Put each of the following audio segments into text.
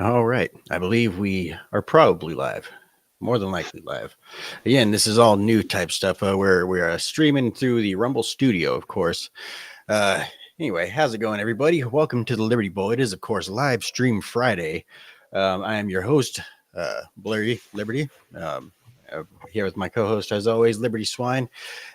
All right. I believe we are probably live. More than likely live. Again, this is all new type stuff. We're streaming through the Rumble Studio, of course. Uh, anyway, how's it going, everybody? Welcome to the Liberty Bowl. It is, of course, live stream Friday. I am your host, Blurry Liberty. Here with my co-host, as always, Liberty Swine.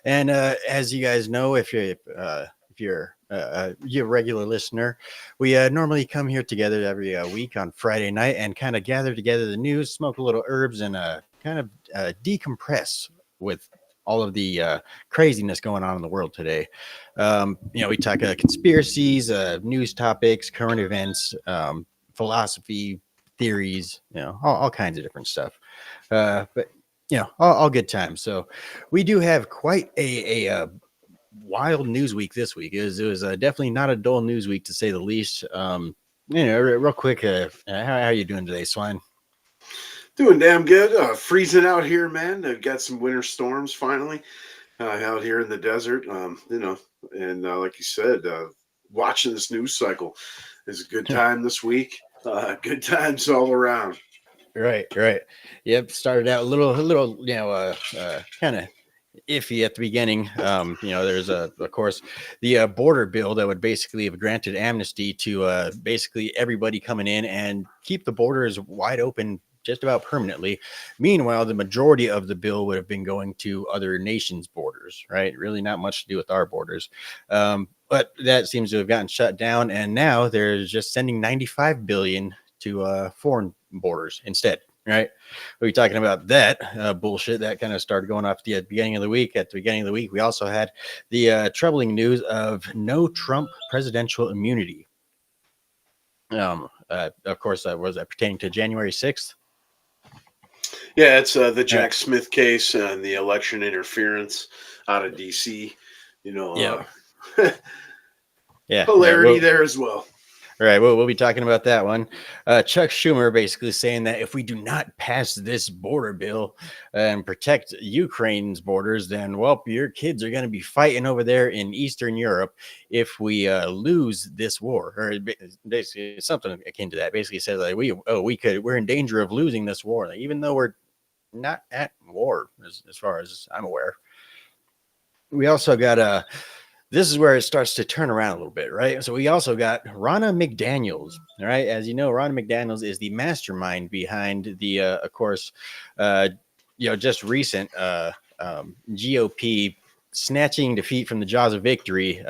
And as you guys know, if you're a regular listener, we normally come here together every week on Friday night and kind of gather together the news, smoke a little herbs, and kind of decompress with all of the craziness going on in the world today. We talk conspiracies, news topics, current events, philosophy, theories, all kinds of different stuff. But all good times. So we do have quite a wild news week this week. It was definitely not a dull news week, to say the least. Real quick, how are you doing today, Swine? Doing damn good. Freezing out here, man. I've got some winter storms finally out here in the desert. And like you said, watching this news cycle is a good time this week. Good times all around. Right. Yep. Started out a little, kind of iffy at the beginning. There's of course, the border bill that would basically have granted amnesty to basically everybody coming in and keep the borders wide open just about permanently. Meanwhile, the majority of the bill would have been going to other nations' borders, right? Really not much to do with our borders. But that seems to have gotten shut down. And now they're just sending 95 billion to foreign borders instead. Right. We're talking about that bullshit that kind of started going off the beginning of the week. At the beginning of the week, we also had the troubling news of no Trump presidential immunity. Of course, that was pertaining to January 6th. Yeah, it's the Jack Smith case and the election interference out of D.C. Yeah. Hilarity there as well. All right, we'll be talking about that one. Chuck Schumer basically saying that if we do not pass this border bill and protect Ukraine's borders, then, well, your kids are going to be fighting over there in Eastern Europe if we lose this war. Or basically something akin to that. Basically says like we're in danger of losing this war, like, even though we're not at war, as far as I'm aware. We also got this is where it starts to turn around a little bit, right? So we also got Ronna McDaniels, right? As you know, Ronna McDaniels is the mastermind behind the, of course, just recent GOP snatching defeat from the jaws of victory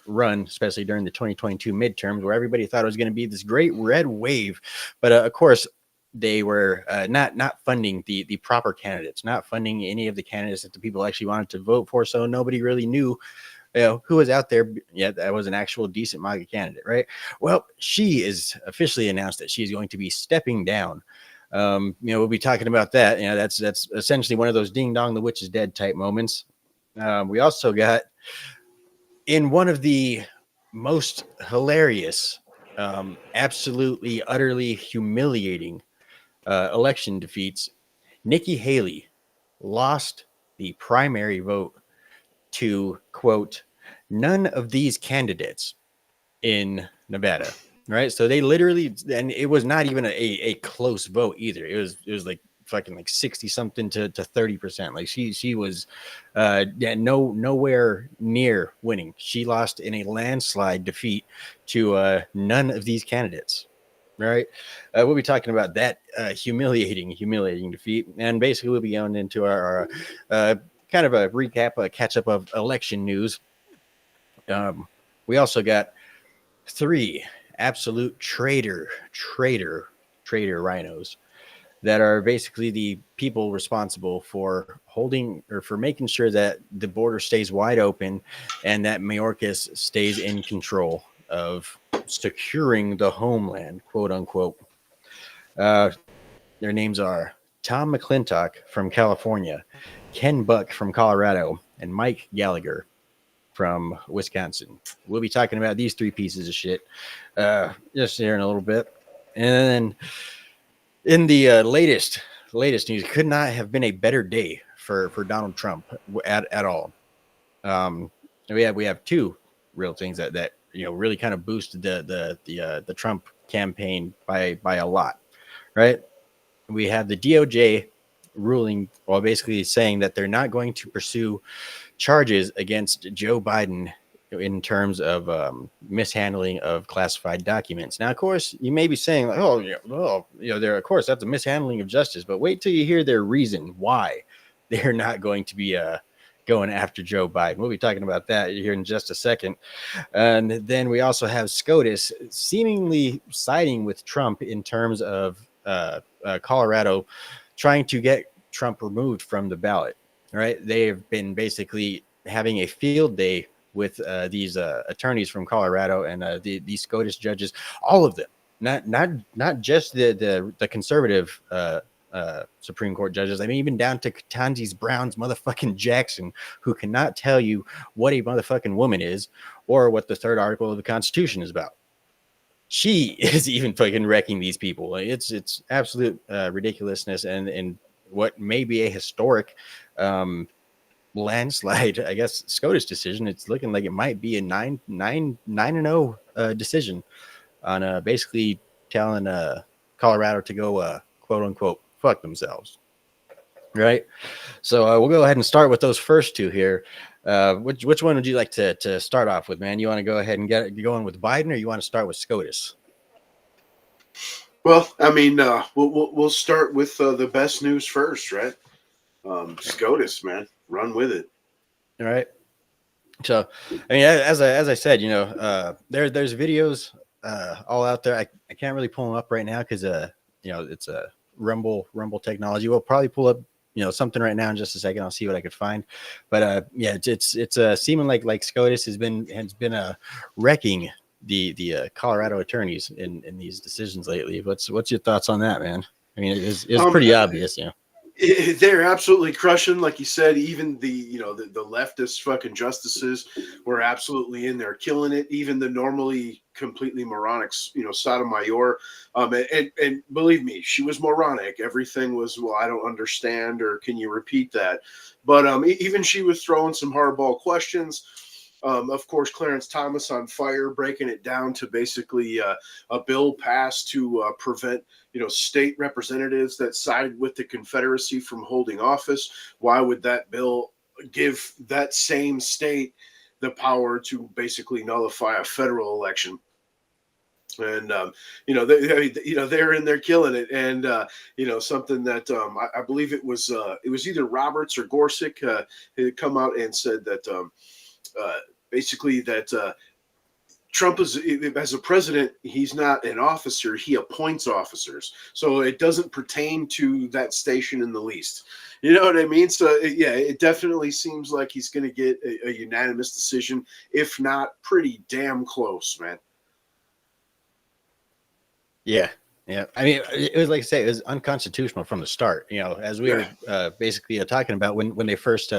run, especially during the 2022 midterms, where everybody thought it was going to be this great red wave. But of course, they were not funding the proper candidates, not funding any of the candidates that the people actually wanted to vote for. So nobody really knew who was out there yet that was an actual decent MAGA candidate, right? Well, she is officially announced that she's going to be stepping down. We'll be talking about that. That's essentially one of those ding dong, the witch is dead type moments. We also got in one of the most hilarious, absolutely, utterly humiliating election defeats, Nikki Haley lost the primary vote to, quote, none of these candidates in Nevada, right? So they literally, and it was not even a close vote either. It was like fucking like 60 something to 30%. Like she was nowhere near winning. She lost in a landslide defeat to none of these candidates. Right. We'll be talking about that humiliating defeat. And basically we'll be going into our kind of a recap, a catch up of election news. We also got 3 absolute traitor rhinos that are basically the people responsible for holding or for making sure that the border stays wide open and that Mayorkas stays in control of securing the homeland, quote unquote. Their names are Tom McClintock from California, Ken Buck from Colorado, and Mike Gallagher from Wisconsin. We'll be talking about these 3 pieces of shit just here in a little bit. And then in the latest news, could not have been a better day for Donald Trump at all. We have 2 real things that really kind of boosted the Trump campaign by a lot. right? We have the DOJ ruling, well, basically saying that they're not going to pursue charges against Joe Biden in terms of mishandling of classified documents. Now, of course, you may be saying, like, "Oh, yeah, well, there, of course, that's a mishandling of justice." But wait till you hear their reason why they're not going to be going after Joe Biden. We'll be talking about that here in just a second. And then we also have SCOTUS seemingly siding with Trump in terms of Colorado trying to get Trump removed from the ballot. Right? They have been basically having a field day with these attorneys from Colorado and these SCOTUS judges, all of them, not just the conservative Supreme Court judges. I mean, even down to Ketanji Brown's motherfucking Jackson, who cannot tell you what a motherfucking woman is or what the third article of the Constitution is about. She is even fucking wrecking these people. Like, it's absolute ridiculousness, and what may be a historic landslide, I guess, SCOTUS decision. It's looking like it might be a 9-0 decision on basically telling Colorado to go quote unquote fuck themselves. Right. So we'll go ahead and start with those first two here. Which one would you like to start off with, man? You want to go ahead and get going with Biden, or you want to start with SCOTUS? Well, I mean, we'll start with the best news first, right? SCOTUS, man, run with it. All right. So, I mean, as I said, there's videos all out there. I can't really pull them up right now because it's a Rumble technology. We'll probably pull up something right now in just a second. I'll see what I could find. But yeah, it's seeming like SCOTUS has been wrecking the Colorado attorneys in these decisions lately. What's your thoughts on that, man? I mean, it's pretty obvious, They're absolutely crushing, like you said. Even the leftist fucking justices were absolutely in there killing it. Even the normally completely moronic, Sotomayor, and believe me, she was moronic. Everything was, well, I don't understand, or can you repeat that? But even she was throwing some hardball questions. Of course, Clarence Thomas on fire, breaking it down to basically a bill passed to prevent state representatives that sided with the Confederacy from holding office. Why would that bill give that same state the power to basically nullify a federal election? And they're in there killing it. And something that I believe it was either Roberts or Gorsuch had come out and said that basically that Trump is, as a president, he's not an officer, he appoints officers. So it doesn't pertain to that station in the least. You know what I mean? So yeah, it definitely seems like he's going to get a unanimous decision, if not pretty damn close, man. Yeah. Yeah. I mean, it was, like I say, it was unconstitutional from the start, as we were basically talking about when they first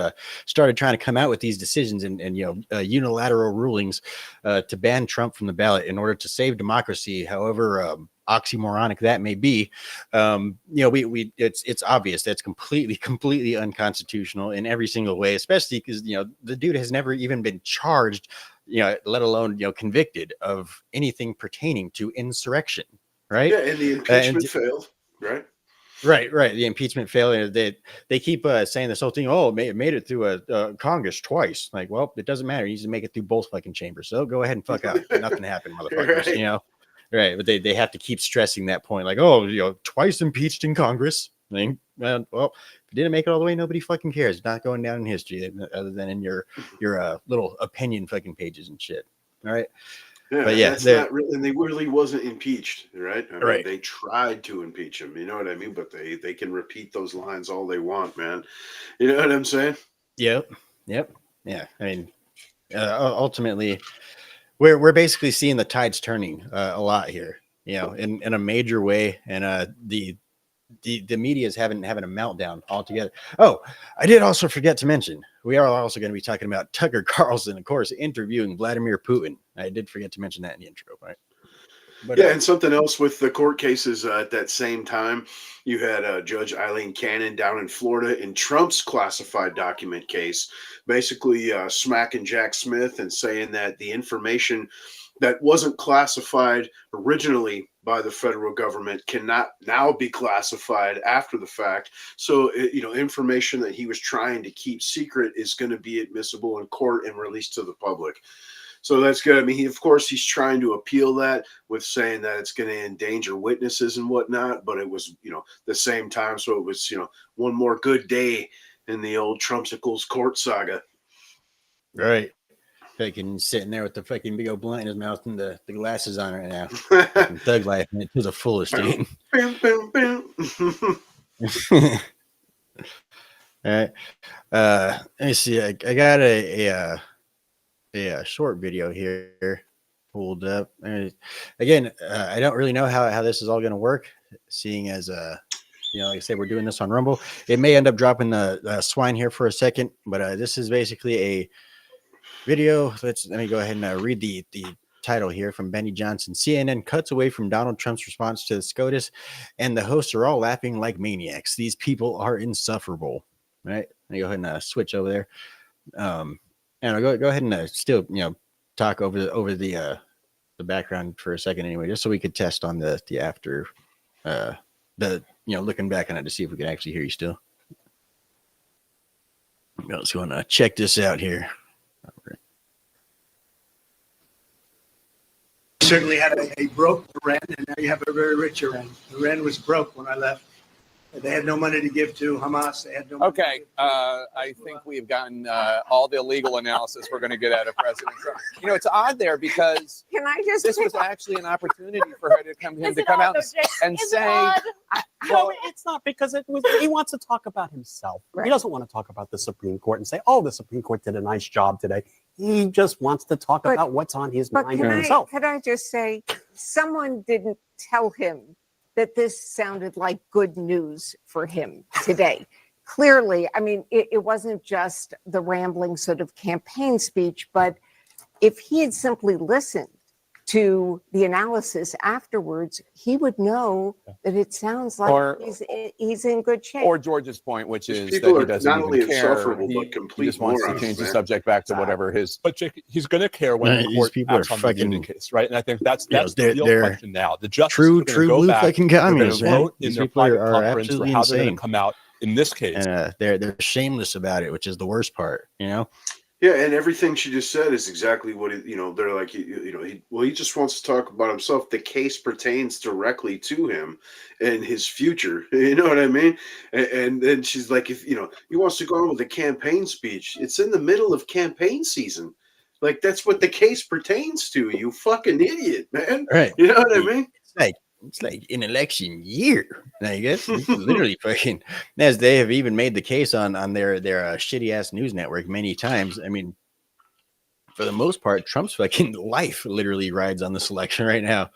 started trying to come out with these decisions and unilateral rulings to ban Trump from the ballot in order to save democracy, however oxymoronic that may be. It's obvious that's completely unconstitutional in every single way, especially because, the dude has never even been charged, let alone, convicted of anything pertaining to insurrection. Right. Yeah, and the impeachment failed. Right. Right. The impeachment failure. They keep saying this whole thing. Oh, it made it through Congress twice. Like, well, it doesn't matter. He needs to make it through both fucking chambers. So go ahead and fuck out. Nothing happened, motherfuckers. Right. Right. But they have to keep stressing that point. Like, oh, twice impeached in Congress. Well, if you didn't make it all the way, nobody fucking cares. It's not going down in history other than in your little opinion fucking pages and shit. All right. Yeah, but yeah, that's not really, and they really wasn't impeached, right? I mean, they tried to impeach him, you know what I mean? But they can repeat those lines all they want, man. You know what I'm saying? Yep. Yeah. I mean, ultimately, we're basically seeing the tides turning a lot here, in a major way, and the media is having a meltdown altogether. Oh, I did also forget to mention, we are also going to be talking about Tucker Carlson, of course, interviewing Vladimir Putin. I did forget to mention that in the intro, right? But, and something else with the court cases at that same time, you had Judge Eileen Cannon down in Florida in Trump's classified document case, basically smacking Jack Smith and saying that the information that wasn't classified originally by the federal government cannot now be classified after the fact. So, information that he was trying to keep secret is going to be admissible in court and released to the public. So that's good. I mean, of course, he's trying to appeal that with saying that it's going to endanger witnesses and whatnot. But it was, the same time. So it was, one more good day in the old Trumpsicles court saga. Right. Fucking sitting there with the fucking big old blunt in his mouth and the glasses on right now. Fucking thug life to the fullest. Dude. All right. Let me see. I got a short video here pulled up. Again, I don't really know how this is all going to work, seeing as like I said, we're doing this on Rumble. It may end up dropping the swine here for a second, but this is basically a video. Let me go ahead and read the title here from Benny Johnson. CNN cuts away from Donald Trump's response to the SCOTUS, and the hosts are all laughing like maniacs. These people are insufferable. Right? Let me go ahead and switch over there. And I'll go ahead and still talk over the background for a second anyway, just so we could test on the after looking back on it to see if we can actually hear you still. Let's go and check this out here. Certainly had a broke Iran, and now you have a very rich Iran. Iran was broke when I left. They had no money to give to Hamas. They had no money. Okay, I think we've gotten all the legal analysis we're going to get out of President Trump. It's odd there because this was actually an opportunity for her to come out and say, well, it's not, because he wants to talk about himself. Right. He doesn't want to talk about the Supreme Court and say, oh, the Supreme Court did a nice job today. He just wants to talk about what's on his mind himself. Could I just say, someone didn't tell him that this sounded like good news for him today. Clearly, I mean, it wasn't just the rambling sort of campaign speech, but if he had simply listened to the analysis afterwards, he would know that it sounds like he's in good shape. Or George's point, which is that people he are doesn't not only even care. insufferable, but He complete just wants to morons, change the man. subject back to whatever his. But Jake, he's going to care when the court people acts are on the fucking Union case, right? And I think that's they're the real question now. The justices true are gonna go blue back, fucking they're gonna communists. vote in These their people private are conference for absolutely how they're going insane. to come out in this case. And they're shameless about it, which is the worst part. Yeah, and everything she just said is exactly what they're like. He just wants to talk about himself. The case pertains directly to him and his future. You know what I mean? And then she's like, if he wants to go on with a campaign speech, it's in the middle of campaign season. Like, that's what the case pertains to. You fucking idiot, man. Right? You know what I mean? It's like an election year. I guess literally fucking, as they have even made the case on their shitty ass news network many times. I mean, for the most part, Trump's fucking life literally rides on this election right now.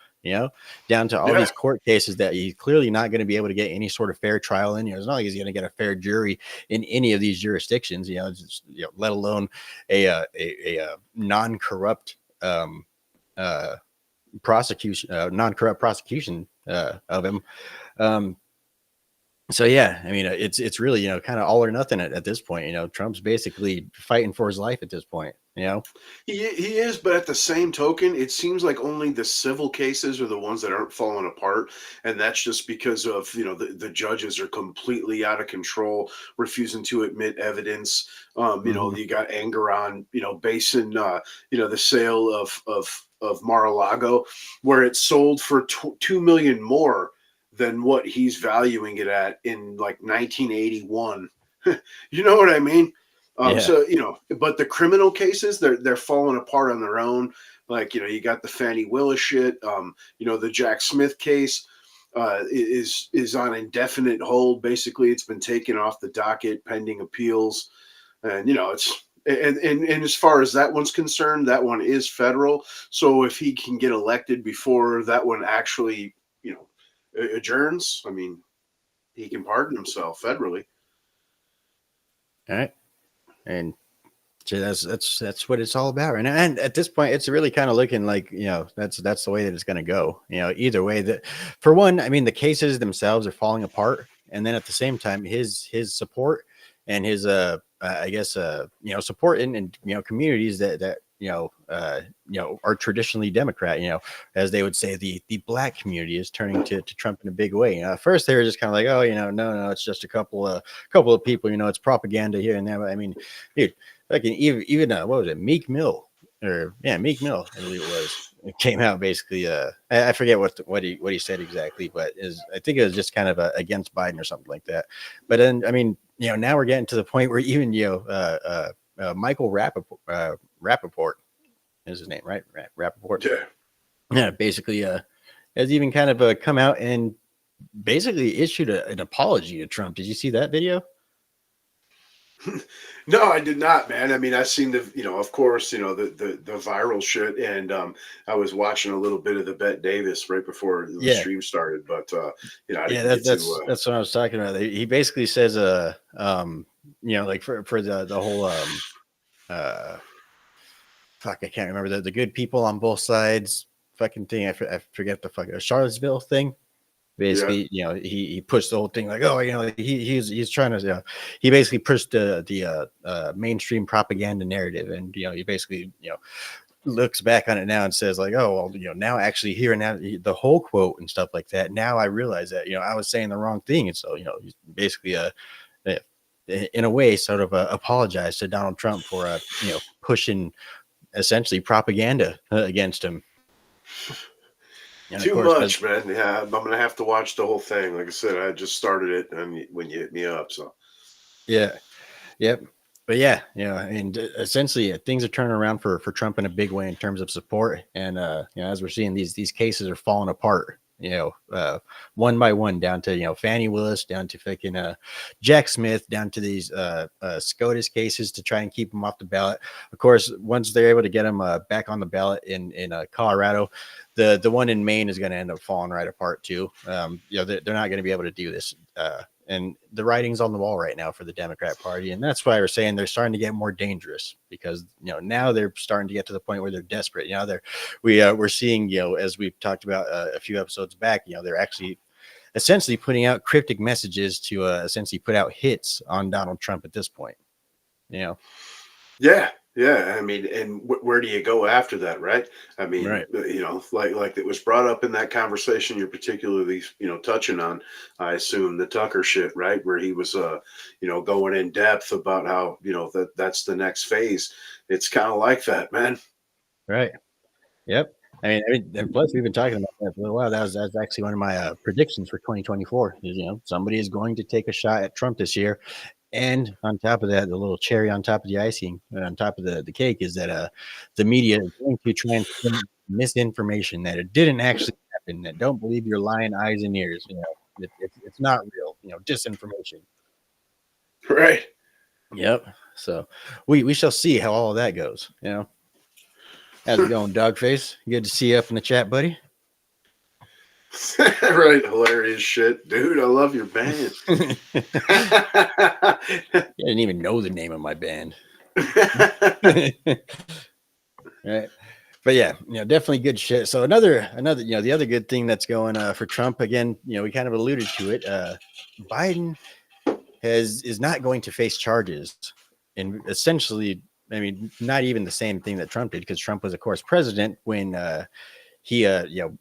Down to all these court cases that he's clearly not going to be able to get any sort of fair trial in. It's not like he's going to get a fair jury in any of these jurisdictions. Let alone a non-corrupt prosecution, non-corrupt prosecution of him. So yeah, I mean, it's really kind of all or nothing at this point. Trump's basically fighting for his life at this point. He is, but at the same token, it seems like only the civil cases are the ones that aren't falling apart, and that's just because of the judges are completely out of control, refusing to admit evidence. You got anger on basing the sale of Mar-a-Lago, where it sold for $2 million more than what he's valuing it at in like 1981. You know what I mean? So, but the criminal cases, they're falling apart on their own. Like, you got the Fannie Willis shit. The Jack Smith case is on indefinite hold. Basically, it's been taken off the docket pending appeals. And, and as far as that one's concerned, that one is federal. So if he can get elected before that one actually, adjourns, I mean, he can pardon himself federally. All right. And so that's what it's all about right now. And at this point, it's really kind of looking like, that's the way that it's going to go. Either way, that for one, I mean, the cases themselves are falling apart. And then at the same time, his support and his, support in communities that are traditionally Democrat, as they would say, the black community is turning to Trump in a big way. At first they were just kind of like, oh, no, it's just a couple of people, it's propaganda here and there. But I mean, dude, like even what was it, Meek Mill, Meek Mill, I believe it was. It came out basically. I forget what he said exactly, but I think it was just kind of against Biden or something like that. But then, I mean, now we're getting to the point where even Michael Rappaport is his name, right? Rappaport. Yeah. Basically, has even kind of come out and basically issued an apology to Trump. Did you see that video? No, I did not, man. I mean, I've seen of course, the viral shit, and I was watching a little bit of the Bet Davis right before the stream started, but I didn't that's what I was talking about. He basically says, like for the whole fuck, I can't remember the good people on both sides fucking thing. I forget the fucking Charlottesville thing. Basically, he pushed the whole thing like, oh, he's trying to, he basically pushed the mainstream propaganda narrative, and he basically looks back on it now and says like, oh, well, now actually hearing that the whole quote and stuff like that, now I realize that I was saying the wrong thing, and so he's basically in a way sort of apologized to Donald Trump for pushing essentially propaganda against him. And too much, man. Yeah, I'm gonna have to watch the whole thing. Like I said, I just started it, and when you hit me up, so yep. But and essentially things are turning around for Trump in a big way in terms of support, and as we're seeing, these cases are falling apart. One by one, down to Fannie Willis, down to fucking Jack Smith, down to these SCOTUS cases to try and keep them off the ballot. Of course, once they're able to get them back on the ballot in Colorado, the one in Maine is going to end up falling right apart too. They're not going to be able to do this. And the writing's on the wall right now for the Democrat Party, and that's why we're saying they're starting to get more dangerous, because now they're starting to get to the point where they're desperate. We're seeing as we've talked about a few episodes back, they're actually essentially putting out cryptic messages to essentially put out hits on Donald Trump at this point. Yeah. I mean, and where do you go after that, right? I mean, right. Like it was brought up in that conversation you're particularly, touching on, I assume the Tucker shit, right? Where he was, going in depth about how, that's the next phase. It's kind of like that, man. Right. Yep. I mean, and plus we've been talking about that for a while. That's actually one of my predictions for 2024 is, somebody is going to take a shot at Trump this year. And on top of that, the little cherry on top of the icing, on top of the cake, is that the media is going to try and spread misinformation that it didn't actually happen. That don't believe your lying eyes and ears. It's not real. Disinformation. Right. Yep. So we shall see how all of that goes. How's it going, Dogface? Good to see you up in the chat, buddy. Right, hilarious shit, dude. I love your band. I didn't even know the name of my band. Right, but definitely good shit. So another, the other good thing that's going for Trump again. We kind of alluded to it. Biden is not going to face charges, and essentially, I mean, not even the same thing that Trump did, because Trump was, of course, president when he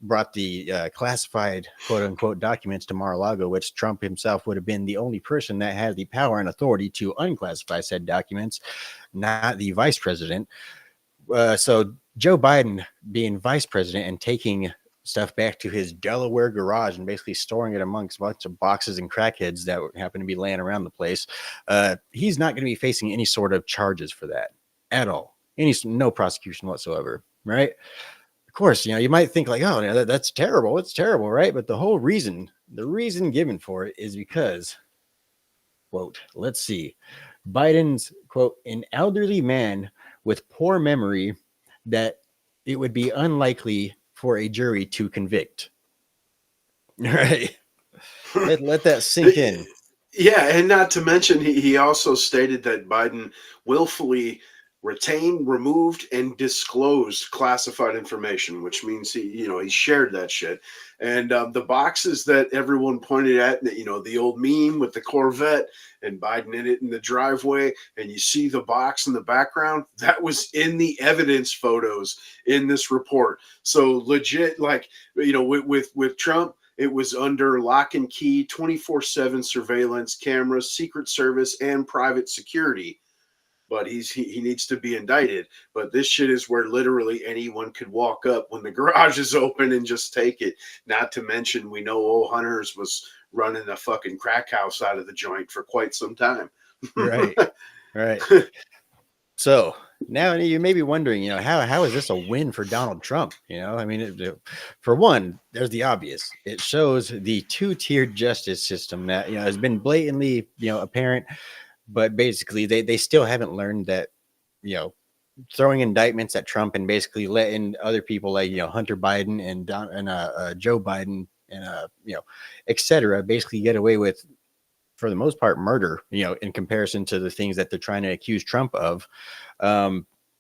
brought the classified quote unquote documents to Mar-a-Lago, which Trump himself would have been the only person that had the power and authority to unclassify said documents, not the vice president. So Joe Biden being vice president and taking stuff back to his Delaware garage and basically storing it amongst a bunch of boxes and crackheads that happen to be laying around the place, he's not going to be facing any sort of charges for that at all. No prosecution whatsoever, right? Of course, you might think like, oh, that's terrible. It's terrible, right? But the reason given for it is because, quote, let's see, Biden's, quote, an elderly man with poor memory that it would be unlikely for a jury to convict. Right? Let that sink in. Yeah, and not to mention, he also stated that Biden willfully retained, removed, and disclosed classified information, which means he shared that shit. And the boxes that everyone pointed at, the old meme with the Corvette and Biden in it in the driveway, and you see the box in the background, that was in the evidence photos in this report. So legit, like, with Trump, it was under lock and key, 24/7 surveillance cameras, Secret Service, and private security. But he needs to be indicted. But this shit is where literally anyone could walk up when the garage is open and just take it. Not to mention, we know old Hunters was running a fucking crack house out of the joint for quite some time. Right. So now you may be wondering, how is this a win for Donald Trump? I mean, for one, there's the obvious. It shows the two-tiered justice system that has been blatantly apparent. But basically, they still haven't learned that, throwing indictments at Trump and basically letting other people like, Hunter Biden and Joe Biden and, et cetera, basically get away with, for the most part, murder, in comparison to the things that they're trying to accuse Trump of.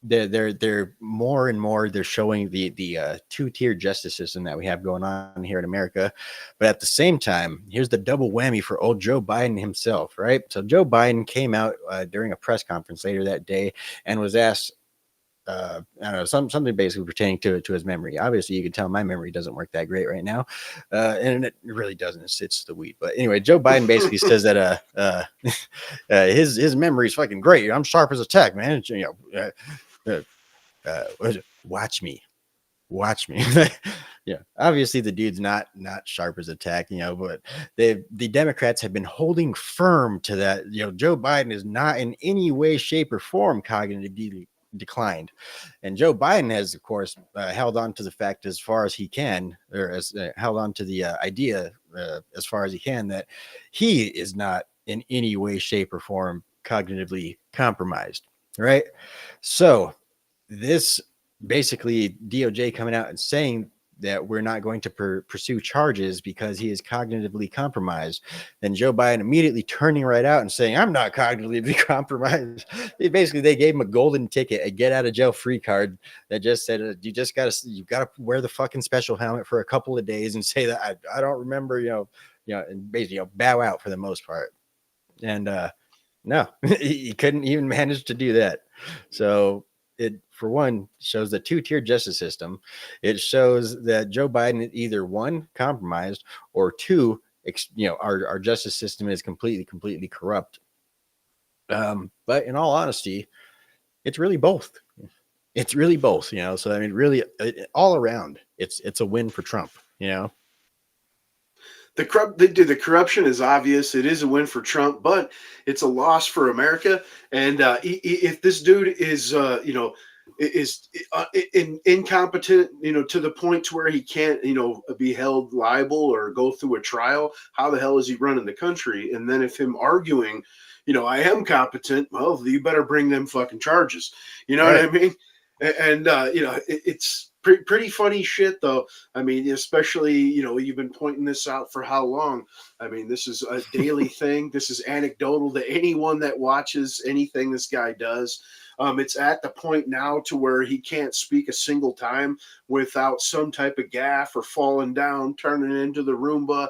They're more and more, they're showing the two-tier justice system that we have going on here in America. But at the same time, here's the double whammy for old Joe Biden himself, right? So Joe Biden came out during a press conference later that day and was asked, I don't know, something basically pertaining to his memory. Obviously, you can tell my memory doesn't work that great right now, and it really doesn't. It's the weed. But anyway, Joe Biden basically says that his memory is fucking great. I'm sharp as a tack, man. Watch me. Yeah, obviously the dude's not sharp as a tack, but the Democrats have been holding firm to that. Joe Biden is not in any way, shape, or form cognitively declined, and Joe Biden has, of course, held on to the fact as far as he can, or as held on to the idea as far as he can, that he is not in any way, shape, or form cognitively compromised, right? So this basically DOJ coming out and saying that we're not going to pursue charges because he is cognitively compromised. Then Joe Biden immediately turning right out and saying, I'm not cognitively compromised. They gave him a golden ticket, a get out of jail free card that just said, you gotta wear the fucking special helmet for a couple of days and say that I don't remember, and basically bow out for the most part. And no, he couldn't even manage to do that. So it, for one, shows the two-tier justice system. It shows that Joe Biden is either one, compromised, or two, our justice system is completely corrupt. But in all honesty, it's really both. So I mean, really, all around, it's a win for Trump. The corruption is obvious. It is a win for Trump, but it's a loss for America. And if this dude is incompetent, to the point to where he can't, be held liable or go through a trial, how the hell is he running the country? And then if him arguing, I am competent, well, you better bring them fucking charges. You know Right. what I mean? And it's pretty funny shit, though. I mean, especially, you've been pointing this out for how long? I mean, this is a daily thing. This is anecdotal to anyone that watches anything this guy does. It's at the point now to where he can't speak a single time without some type of gaffe or falling down, turning into the Roomba.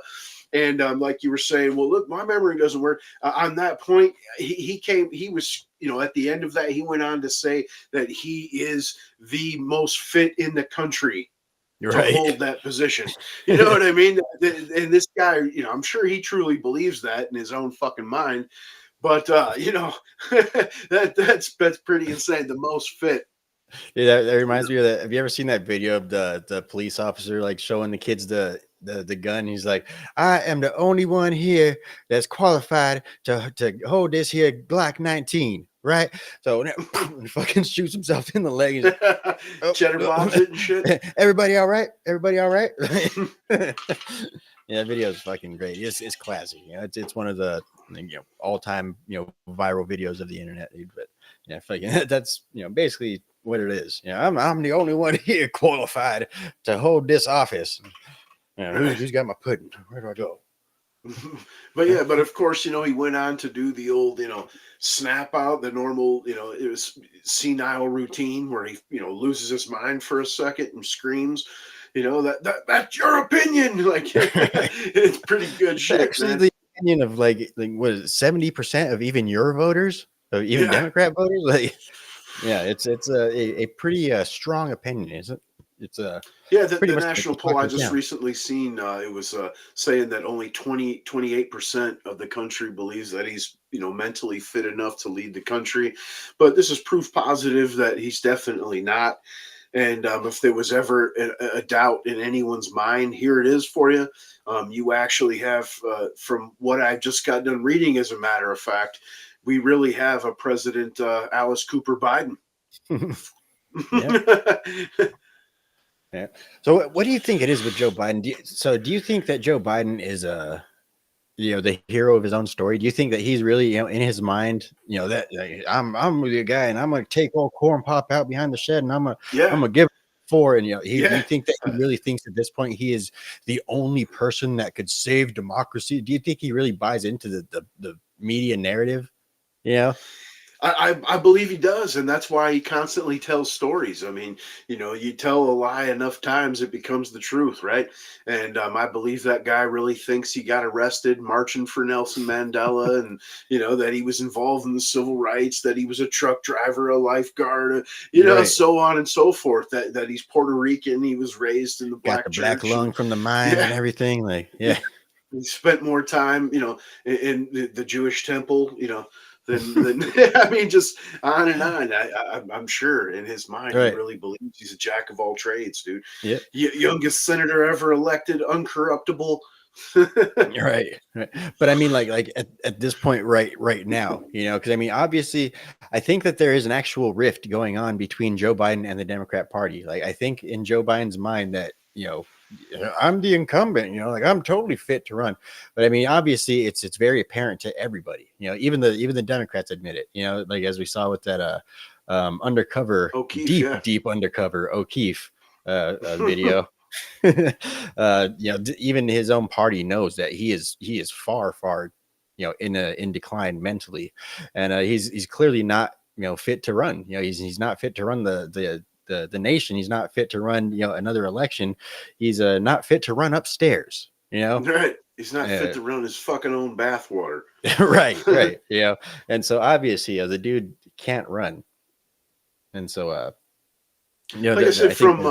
And like you were saying, well, look, my memory doesn't work. On that point, he was, at the end of that, he went on to say that he is the most fit in the country to hold that position. You know what I mean? And this guy, I'm sure he truly believes that in his own fucking mind. But that's pretty insane. The most fit. Yeah, that reminds me of that. Have you ever seen that video of the police officer like showing the kids the gun? He's like, I am the only one here that's qualified to hold this here Glock 19, right? So he fucking shoots himself in the leg. And, cheddar bombs it and shit. Everybody all right? Yeah, that video is fucking great. It's classic. It's one of the all-time viral videos of the internet, dude. But yeah, fucking that's basically what it is. I'm the only one here qualified to hold this office. Who's got my pudding? Where do I go? But yeah, but of course, he went on to do the old, snap out, the normal, it was senile routine where he, loses his mind for a second and screams, that's your opinion. Like, it's pretty good It's shit, actually man. the opinion of like what is it, 70% of even your voters, of even Yeah. Democrat voters. Like, yeah, it's a pretty strong opinion, isn't it? It's Yeah, pretty the much national the poll talk I of just town. recently seen, it was saying that only 28% of the country believes that he's, mentally fit enough to lead the country. But this is proof positive that he's definitely not. And if there was ever a doubt in anyone's mind, here it is for you. You actually have, from what I just got done reading, as a matter of fact, we really have a President Alice Cooper Biden. Yeah. So what do you think it is with Joe Biden? Do you think that Joe Biden is the hero of his own story? Do you think that he's really, in his mind, that like, I'm the guy and I'm gonna take old corn pop out behind the shed and I'm gonna give it four, and do you think that he really thinks at this point he is the only person that could save democracy? Do you think he really buys into the media narrative? Yeah. I believe he does, and that's why he constantly tells stories. I mean, you tell a lie enough times, it becomes the truth, right? And I believe that guy really thinks he got arrested marching for Nelson Mandela, and that he was involved in the civil rights, that he was a truck driver, a lifeguard, Right. so on and so forth. That he's Puerto Rican, he was raised in the Got the black church, lung from the mine and everything. Like, yeah. He spent more time, in the Jewish temple, than I mean, just on and on. I'm sure in his mind, Right. he really believes he's a jack of all trades, dude. Yeah. Youngest senator ever elected, uncorruptible. Right. But I mean, like at this point, right now, because I mean, obviously, I think that there is an actual rift going on between Joe Biden and the Democrat Party. Like, I think in Joe Biden's mind that I'm the incumbent, like I'm totally fit to run. But I mean, obviously, it's very apparent to everybody. Even the Democrats admit it. Like as we saw with that undercover, O'Keefe, deep undercover O'Keefe video. Even his own party knows that he is far in decline mentally, and he's clearly not fit to run. He's not fit to run the nation. He's not fit to run another election. He's not fit to run upstairs. Right. He's not fit to run his fucking own bathwater. right. And so obviously the dude can't run, and so like I said, from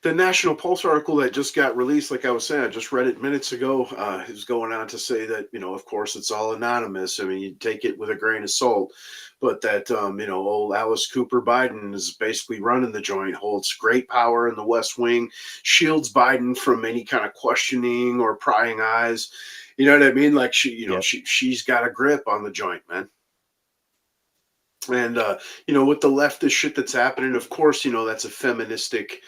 the National Pulse article that just got released, like I was saying, I just read it minutes ago. It was going on to say that, of course, it's all anonymous. I mean, you take it with a grain of salt, but that, old Alice Cooper Biden is basically running the joint, holds great power in the West Wing, shields Biden from any kind of questioning or prying eyes. You know what I mean? Like she's got a grip on the joint, man. And, with the leftist shit that's happening, of course, that's a feministic,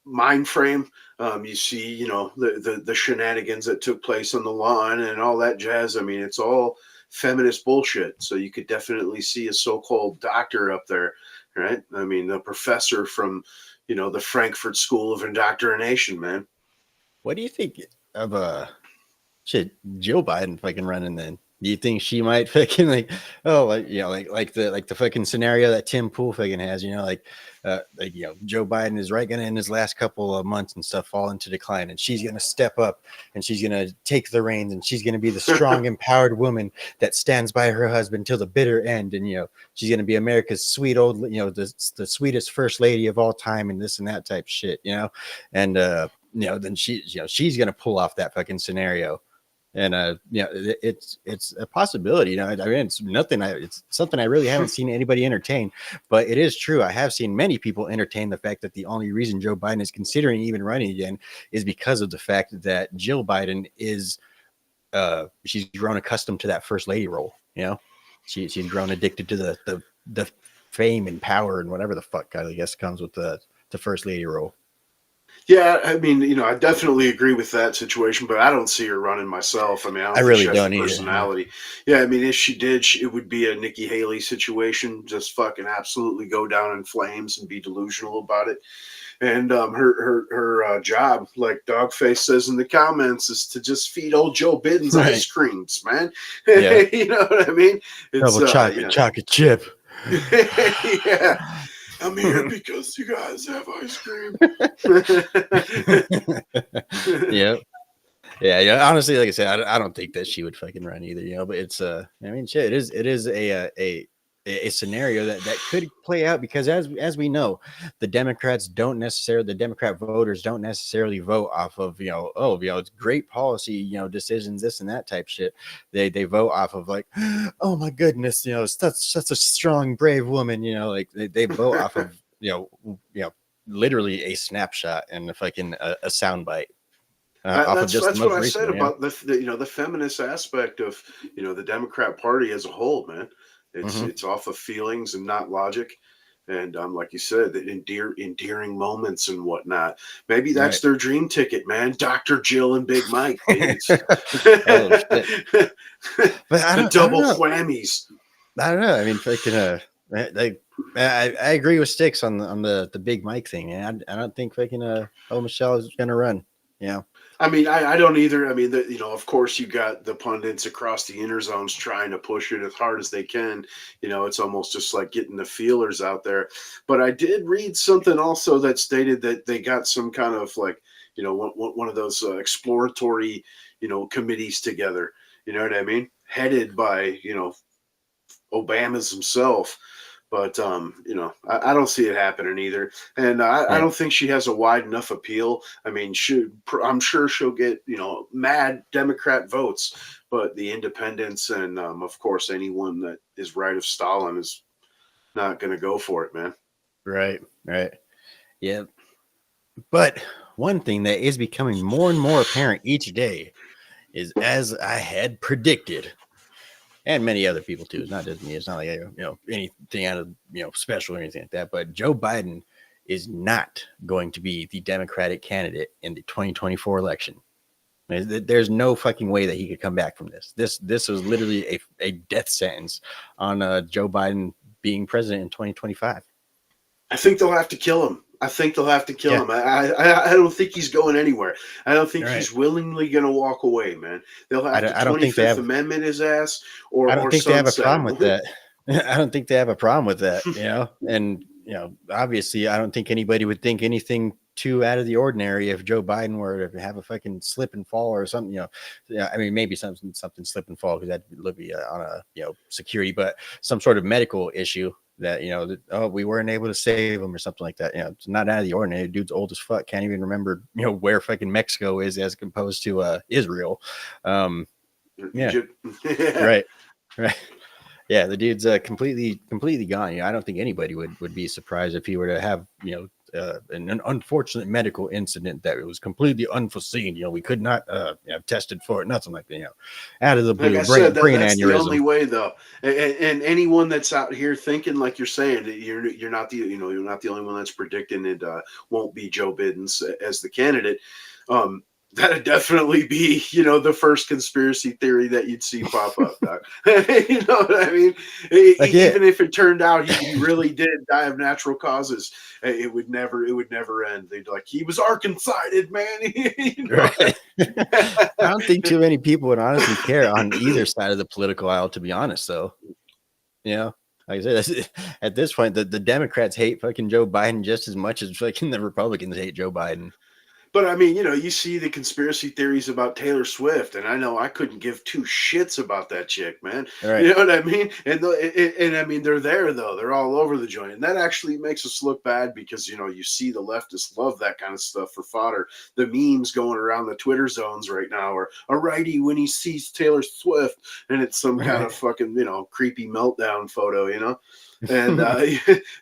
mind frame. You see, the shenanigans that took place on the lawn and all that jazz. I mean, it's all feminist bullshit. So you could definitely see a so-called doctor up there, right? I mean, the professor from, the Frankfurt School of Indoctrination, man. What do you think of Jill Biden fucking running then? Do you think she might fucking like the fucking scenario that Tim Pool fucking has, Joe Biden is gonna in his last couple of months and stuff fall into decline, and she's gonna step up and she's gonna take the reins and she's gonna be the strong, empowered woman that stands by her husband till the bitter end, and she's gonna be America's sweet old, the sweetest first lady of all time and this and that type of shit, and then she's gonna pull off that fucking scenario. And it's a possibility. I mean, it's nothing. It's something I really haven't seen anybody entertain. But it is true. I have seen many people entertain the fact that the only reason Joe Biden is considering even running again is because of the fact that Jill Biden is she's grown accustomed to that first lady role. She's grown addicted to the fame and power and whatever the fuck I guess comes with the first lady role. Yeah, I mean, I definitely agree with that situation, but I don't see her running myself. I mean, I don't think really she has don't the either. personality. Yeah, I mean, if she did, it would be a Nikki Haley situation, just fucking absolutely go down in flames and be delusional about it. And her job, like Dogface says in the comments, is to just feed old Joe Biden's ice creams, man. Yeah. You know what I mean? It's Double chocolate chip. Yeah. I'm here because you guys have ice cream. Yep. Yeah. Honestly, like I said, I don't think that she would fucking run either, but it's I mean, shit, it is a scenario that could play out because as we know, the Democrat voters don't necessarily vote off of, it's great policy, decisions, this and that type shit. They vote off of like, oh my goodness, such a strong, brave woman, like they vote off of, literally a snapshot and a fucking a soundbite. That's what I said about the feminist aspect of the Democrat Party as a whole, man. It's off of feelings and not logic, and like you said, the endearing moments and whatnot. Maybe that's their dream ticket, man. Dr. Jill and Big Mike. Maybe it's but I don't, double I don't whammies. I don't know. I mean, fucking I agree with Sticks on the Big Mike thing. And I don't think fucking Michelle is gonna run. Yeah. I mean, I don't either. I mean, of course, you got the pundits across the inner zones trying to push it as hard as they can. It's almost just like getting the feelers out there. But I did read something also that stated that they got some kind of like, one of those exploratory, committees together. You know what I mean? Headed by, Obama's himself. But I don't see it happening either, and I don't think she has a wide enough appeal. I mean, I'm sure she'll get mad Democrat votes, but the independents and of course anyone that is right of Stalin is not going to go for it, man. Right. Yeah. But one thing that is becoming more and more apparent each day is, as I had predicted, and many other people too. It's not just me. It's not like anything out of special or anything like that. But Joe Biden is not going to be the Democratic candidate in the 2024 election. There's no fucking way that he could come back from this. This was literally a death sentence on Joe Biden being president in 2025. I think they'll have to kill him. him. I don't think he's going anywhere. I don't think he's willingly going to walk away, man. They'll have to 25th Amendment his ass, or I don't think they have a problem with that. I don't think they have a problem with that, And obviously, I don't think anybody would think anything too out of the ordinary if Joe Biden were to have a fucking slip and fall or something. I mean, maybe something slip and fall because that would be on a security, but some sort of medical issue. That we weren't able to save him or something like that. It's not out of the ordinary. Dude's old as fuck, can't even remember where fucking Mexico is as opposed to Israel. Right. Yeah, the dude's completely gone. I don't think anybody would be surprised if he were to have an unfortunate medical incident that was completely unforeseen. We could not have tested for it, nothing like that. Out of the blue, like I said, brain that's aneurysm. The only way, though. And anyone that's out here thinking like you're saying that you're not the you're not the only one that's predicting it won't be Joe Biden's as the candidate. That'd definitely be, the first conspiracy theory that you'd see pop up, Doc. You know what I mean? Even if it turned out he really did die of natural causes, it would never end. They'd like, he was Arkansas-sided, man. Right. I don't think too many people would honestly care on either side of the political aisle, to be honest, though. Like I said, at this point, the Democrats hate fucking Joe Biden just as much as fucking the Republicans hate Joe Biden. But I mean, you see the conspiracy theories about Taylor Swift, and I know I couldn't give two shits about that chick, man. Right. You know what I mean? And I mean, they're there though; they're all over the joint, and that actually makes us look bad because you see the leftists love that kind of stuff for fodder. The memes going around the Twitter zones right now are a righty when he sees Taylor Swift, and it's some kind of fucking creepy meltdown photo, and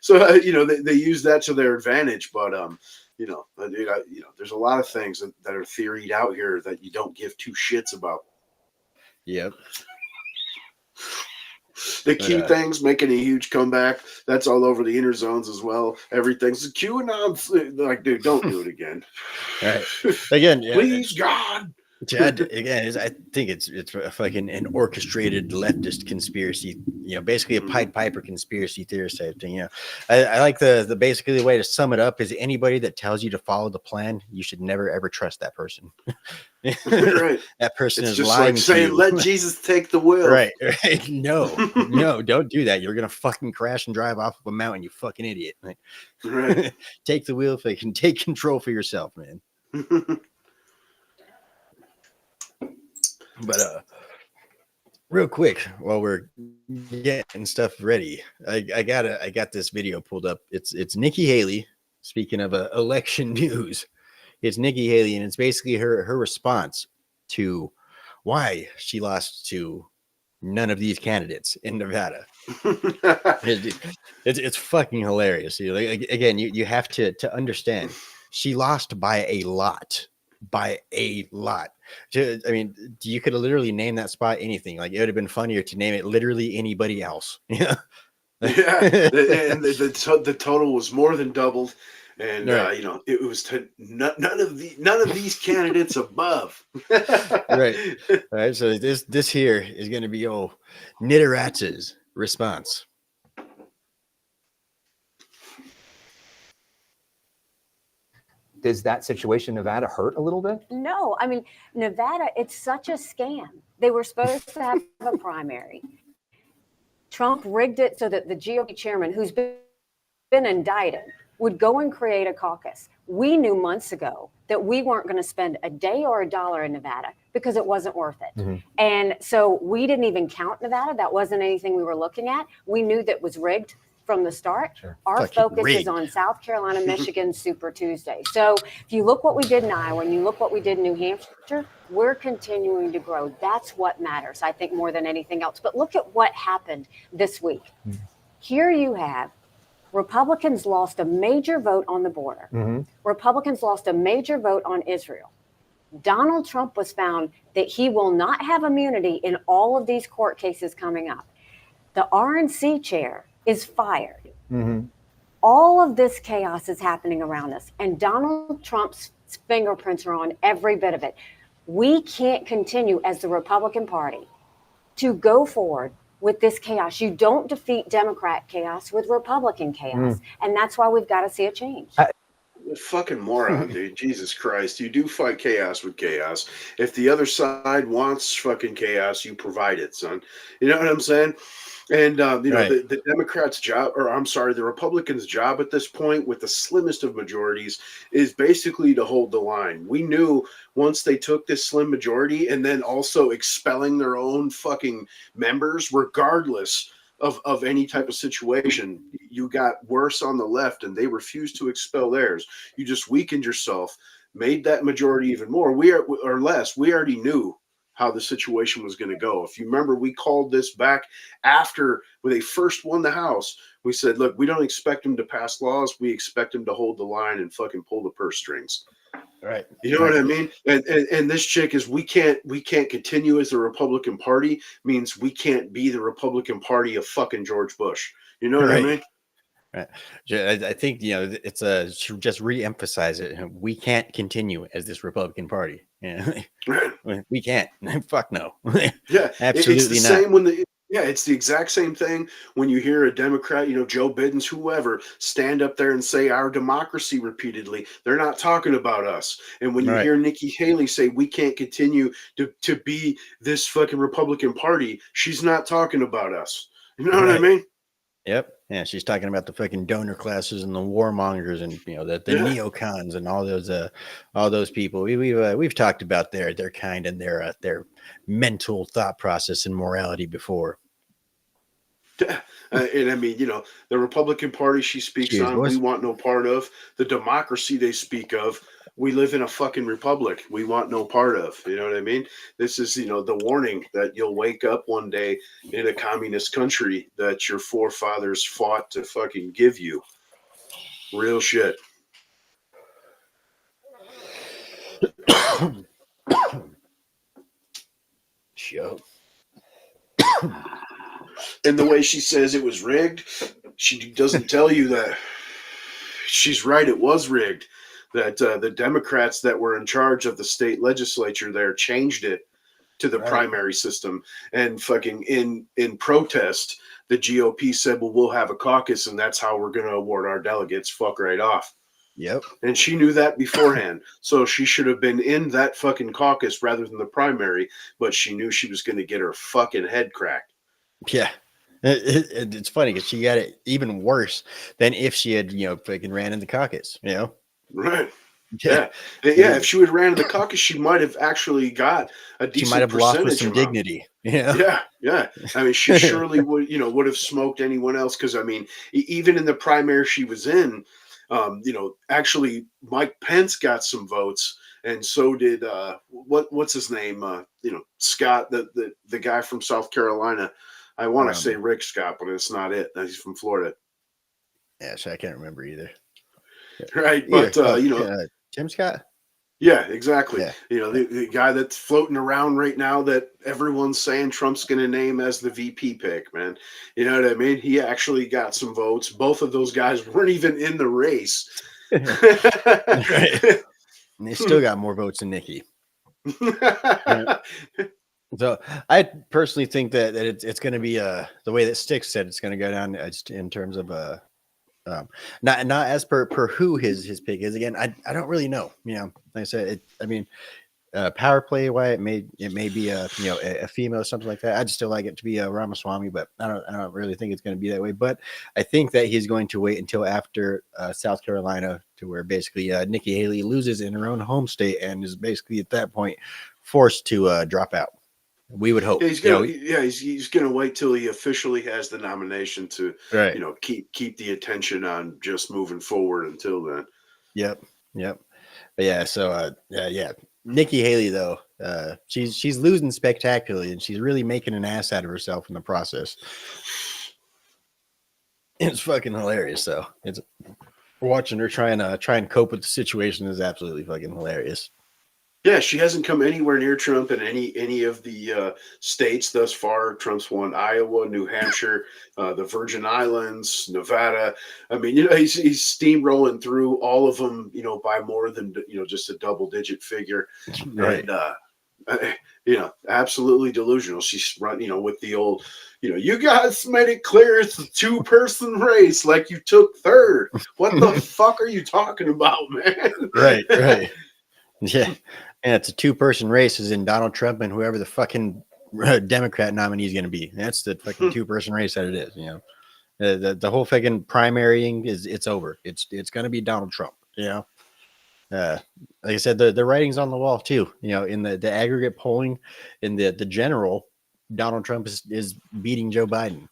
so they use that to their advantage, but there's a lot of things that are theoried out here that you don't give two shits about. Yep. The Q thing's making a huge comeback. That's all over the inner zones as well. Everything's QAnon. Like, dude, don't do it again. Right. Again, yeah, please, God. Chad, again, I think it's a fucking an orchestrated leftist conspiracy, basically a Pied Piper conspiracy theorist type thing. I like the basically the way to sum it up is anybody that tells you to follow the plan, you should never ever trust that person. Right. That person it's is just lying like saying, to you. let Jesus take the wheel. Right. No, don't do that. You're gonna fucking crash and drive off of a mountain, you fucking idiot. Like, right. Take the wheel if you can take control for yourself, man. But real quick, while we're getting stuff ready, I got this video pulled up. It's Nikki Haley. Speaking of election news, it's Nikki Haley, and it's basically her response to why she lost to none of these candidates in Nevada. It's fucking hilarious. Again, you have to understand, she lost by a lot. I mean, you could have literally named that spot anything. Like, it would have been funnier to name it literally anybody else. Yeah. And the total was more than doubled. And right. It was to none of these candidates above. Right. All right. So this here is going to be Nitteratz's response. Does that situation in Nevada hurt a little bit? No, I mean, Nevada, it's such a scam. They were supposed to have a primary. Trump rigged it so that the GOP chairman, who's been indicted, would go and create a caucus. We knew months ago that we weren't going to spend a day or a dollar in Nevada because it wasn't worth it. Mm-hmm. And so we didn't even count Nevada. That wasn't anything we were looking at. We knew that was rigged from the start. Sure. Our focus is on South Carolina, Michigan, Super Tuesday. So if you look what we did in Iowa and you look what we did in New Hampshire, we're continuing to grow. That's what matters, I think, more than anything else. But look at what happened this week. Mm-hmm. Here you have Republicans lost a major vote on the border. Mm-hmm. Republicans lost a major vote on Israel. Donald Trump was found that he will not have immunity in all of these court cases coming up. The RNC chair is fired. Mm-hmm. All of this chaos is happening around us, and Donald Trump's fingerprints are on every bit of it. We can't continue as the Republican Party to go forward with this chaos. You don't defeat Democrat chaos with Republican chaos, and that's why we've got to see a change. Fucking moron, dude. Jesus Christ. You do fight chaos with chaos. If the other side wants fucking chaos, you provide it, son. You know what I'm saying? And, right. The Democrats' job, or I'm sorry, the Republicans' job at this point with the slimmest of majorities is basically to hold the line. We knew once they took this slim majority and then also expelling their own fucking members, regardless of any type of situation, you got worse on the left and they refused to expel theirs. You just weakened yourself, made that majority even more. We already knew how the situation was going to go. If you remember, we called this back after when they first won the House. We said, look, we don't expect them to pass laws. We expect them to hold the line and fucking pull the purse strings. Right. You know what I mean? And this chick is, we can't continue as the Republican Party means we can't be the Republican Party of fucking George Bush. You know what I mean? Right. I think, it's should just re-emphasize it. We can't continue as this Republican Party. Yeah. We can't. Fuck no. Yeah. Absolutely it's the not. Same when it's the exact same thing when you hear a Democrat, Joe Biden's, whoever, stand up there and say our democracy repeatedly. They're not talking about us. And when you hear Nikki Haley say we can't continue to be this fucking Republican Party, she's not talking about us. You know what I mean? Yep. Yeah, she's talking about the fucking donor classes and the warmongers and the neocons and all those people. We've talked about their kind and their mental thought process and morality before. And I mean, the Republican Party she speaks on, we want no part of. The democracy they speak of, we live in a fucking republic. We want no part of. You know what I mean? This is, the warning that you'll wake up one day in a communist country that your forefathers fought to fucking give you. Real shit. Show. And the way she says it was rigged, she doesn't tell you that she's right. It was rigged. That the Democrats that were in charge of the state legislature there changed it to the primary system, and fucking in protest, the GOP said, well, we'll have a caucus and that's how we're going to award our delegates. Fuck right off. Yep. And she knew that beforehand. So she should have been in that fucking caucus rather than the primary, but she knew she was going to get her fucking head cracked. Yeah. It's funny because she got it even worse than if she had, fucking ran in the caucus, Right. Yeah. If she would have ran in the caucus, she might have actually got a decent She might have lost with some amount. dignity. Yeah. I mean, she surely would have smoked anyone else. Because I mean, even in the primary she was in, actually Mike Pence got some votes, and so did what's his name? Scott, the guy from South Carolina. I want to say Rick Scott, but it's not it. He's from Florida. Yeah, so I can't remember either. Right, but Tim Scott. Yeah, exactly. Yeah. The guy that's floating around right now that everyone's saying Trump's going to name as the VP pick, man. You know what I mean? He actually got some votes. Both of those guys weren't even in the race. Right. And they still got more votes than Nikki. Yeah. So I personally think that it's going to be the way that Sticks said it's going to go down just in terms of not as per who his pick is. Again, I don't really know. Like I said, power play why it may be a female or something like that. I'd still like it to be a Ramaswamy, but I don't really think it's going to be that way. But I think that he's going to wait until after South Carolina, to where basically Nikki Haley loses in her own home state and is basically at that point forced to drop out. We would hope. Yeah, he's gonna wait till he officially has the nomination to keep the attention on just moving forward until then. Yep. But yeah, so Nikki Haley though, she's losing spectacularly, and she's really making an ass out of herself in the process. It's fucking hilarious though. It's watching her try and cope with the situation is absolutely fucking hilarious. Yeah, she hasn't come anywhere near Trump in any of the states thus far. Trump's won Iowa, New Hampshire, the Virgin Islands, Nevada. I mean, he's steamrolling through all of them, by more than just a double-digit figure. Right. And absolutely delusional. She's run, with the old, you guys made it clear it's a 2-person race, like you took third. What the fuck are you talking about, man? Right. Yeah. And it's a 2-person race, is in Donald Trump and whoever the fucking Democrat nominee is going to be. That's the fucking 2-person race that it is. The whole fucking primarying it's over. It's going to be Donald Trump. Like I said, the writing's on the wall too. In the aggregate polling, in the general, Donald Trump is beating Joe Biden.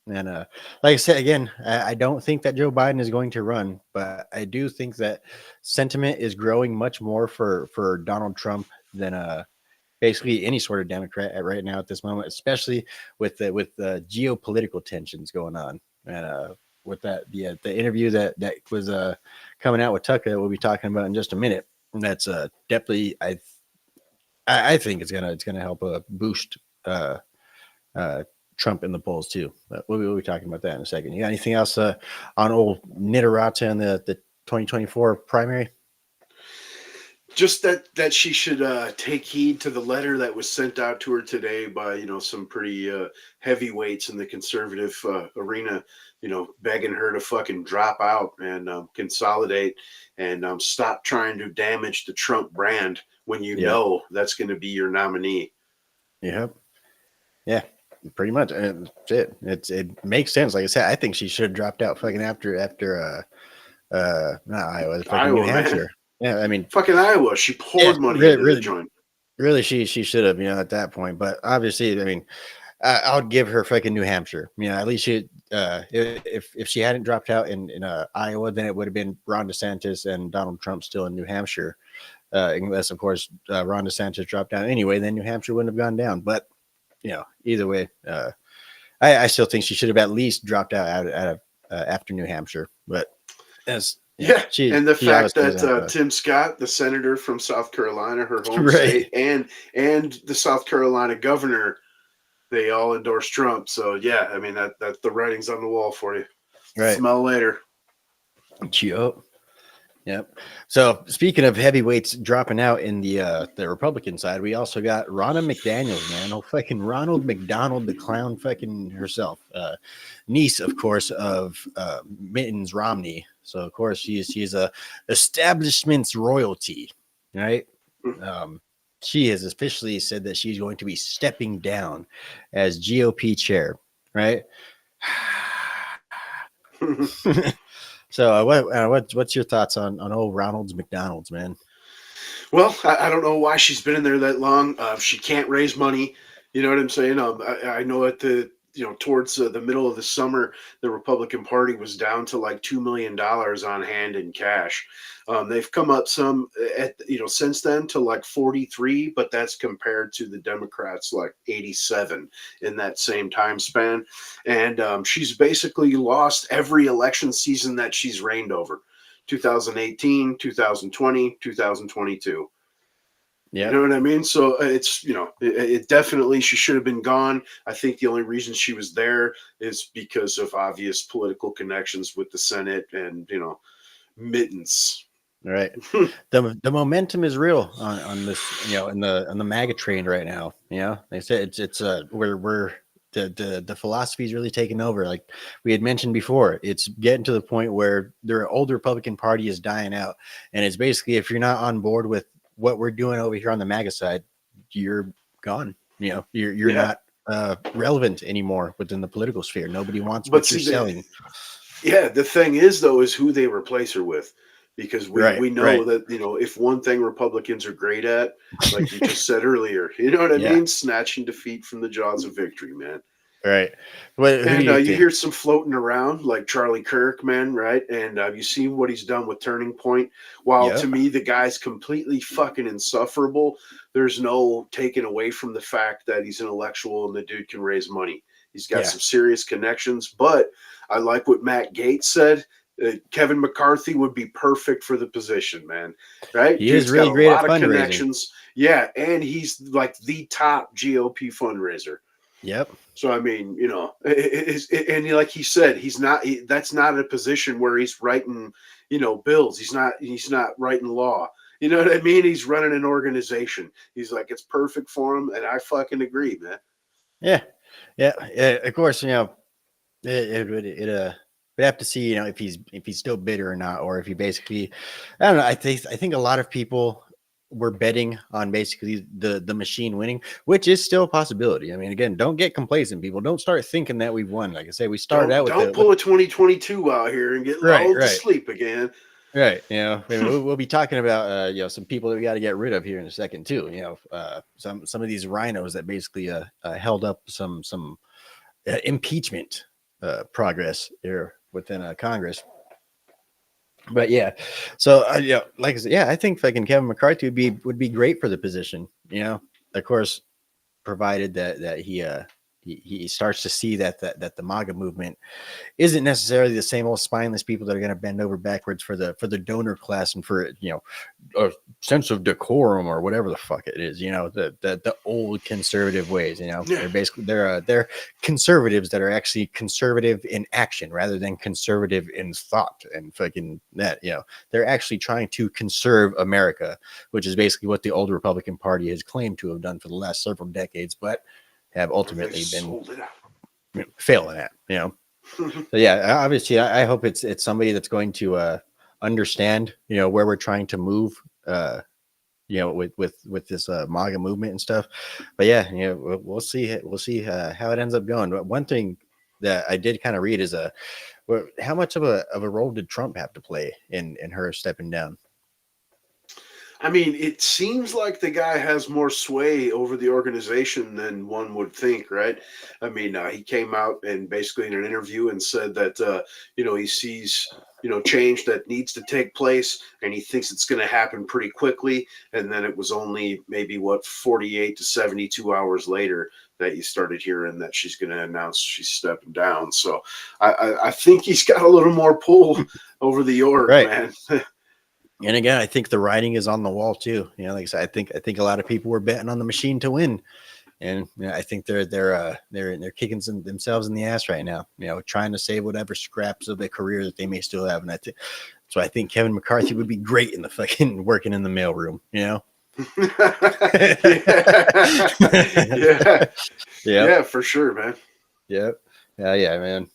And like I said, again, I don't think that Joe Biden is going to run, but I do think that sentiment is growing much more for Donald Trump than basically any sort of Democrat right now at this moment, especially with the geopolitical tensions going on. And with the interview that was coming out with Tucker that we'll be talking about in just a minute, and that's definitely I think it's gonna help boost Trump in the polls too. But we'll be talking about that in a second. You got anything else on old Nitterata and the 2024 primary? Just that she should take heed to the letter that was sent out to her today by some pretty heavyweights in the conservative arena, begging her to fucking drop out and consolidate and stop trying to damage the Trump brand when know that's going to be your nominee. Yep. Yeah. Pretty much. And it makes sense. Like I said, I think she should have dropped out fucking after not Iowa, fucking New Hampshire. Man. Yeah, I mean, fucking Iowa. She poured money into the joint. Really, she should have, at that point. But obviously, I mean, I would give her fucking New Hampshire. At least she, if she hadn't dropped out in Iowa, then it would have been Ron DeSantis and Donald Trump still in New Hampshire. Unless, of course, Ron DeSantis dropped out anyway, then New Hampshire wouldn't have gone down. But either way, I still think she should have at least dropped out of after New Hampshire. But and the fact that Tim Scott, the senator from South Carolina, her home state, and the South Carolina governor they all endorse Trump. So yeah, I mean that the writing's on the wall for you. Right. Smell later. Yep. So speaking of heavyweights dropping out in the Republican side, we also got Ronna McDaniels, man. Oh, fucking Ronald McDonald, the clown, fucking herself, niece, of course, of Mittens Romney. So of course she's a establishment's royalty, right? She has officially said that she's going to be stepping down as GOP chair, right? So what's your thoughts on old Ronald McDonald's, man? Well, I don't know why she's been in there that long. She can't raise money. You know what I'm saying? I know at towards the middle of the summer, the Republican Party was down to like $2 million on hand in cash. They've come up some since then to like 43, but that's compared to the Democrats like 87 in that same time span. And she's basically lost every election season that she's reigned over. 2018, 2020, 2022. Yeah. You know what I mean? So it's, it definitely, she should have been gone. I think the only reason she was there is because of obvious political connections with the Senate and, Mittens. All right. The momentum is real on this, on the MAGA train right now. They said it's we're the philosophy is really taking over. Like we had mentioned before, it's getting to the point where their old Republican Party is dying out. And it's basically, if you're not on board with what we're doing over here on the MAGA side, you're gone. You're not relevant anymore within the political sphere. Nobody wants what you're selling. Yeah. The thing is though, is who they replace her with. Because we know that, if one thing Republicans are great at, like you just said earlier, you know what I mean? Snatching defeat from the jaws of victory, man. Right. And you hear some floating around like Charlie Kirk, man, right? And have you seen what he's done with Turning Point? While to me, the guy's completely fucking insufferable, there's no taking away from the fact that he's intellectual and the dude can raise money. He's got some serious connections, but I like what Matt Gaetz said. Kevin McCarthy would be perfect for the position, man. Right? He is really great at fundraising. Connections. Yeah, and he's like the top GOP fundraiser. Yep. So I mean, and like he said, that's not a position where he's writing, bills. He's not writing law. You know what I mean? He's running an organization. He's like, it's perfect for him, and I fucking agree, man. Yeah. Of course, we have to see, if he's still bitter or not, or if he basically, I don't know. I think a lot of people were betting on basically the machine winning, which is still a possibility. I mean, again, don't get complacent, people. Don't start thinking that we've won. Like I say, we started out with don't pull a 2022 out here and get lulled to sleep again. Right. We'll be talking about some people that we got to get rid of here in a second too. Some of these rhinos that basically held up some impeachment progress here within Congress. But so like I said, I think fucking Kevin McCarthy would be great for the position. Of course, provided that he starts to see that the MAGA movement isn't necessarily the same old spineless people that are going to bend over backwards for the donor class and for a sense of decorum or whatever the fuck it is. The old conservative ways. They're basically they're conservatives that are actually conservative in action rather than conservative in thought and fucking that. They're actually trying to conserve America, which is basically what the old Republican Party has claimed to have done for the last several decades, but have ultimately been failing at, So obviously I hope it's somebody that's going to understand, where we're trying to move, with this MAGA movement and stuff. But we'll see how it ends up going. But one thing that I did kind of read is how much of a role did Trump have to play in her stepping down? I mean, it seems like the guy has more sway over the organization than one would think, right? I mean, he came out and basically in an interview and said that, he sees, change that needs to take place and he thinks it's going to happen pretty quickly. And then it was only maybe 48 to 72 hours later that you started hearing that she's going to announce she's stepping down. So I think he's got a little more pull over the org, man. And again, I think the writing is on the wall too. Like I said, I think a lot of people were betting on the machine to win, And I think they're kicking themselves in the ass right now, trying to save whatever scraps of their career that they may still have. And so I think Kevin McCarthy would be great in the fucking working in the mailroom, yeah. Yeah, for sure, man. Yep. Yeah, man.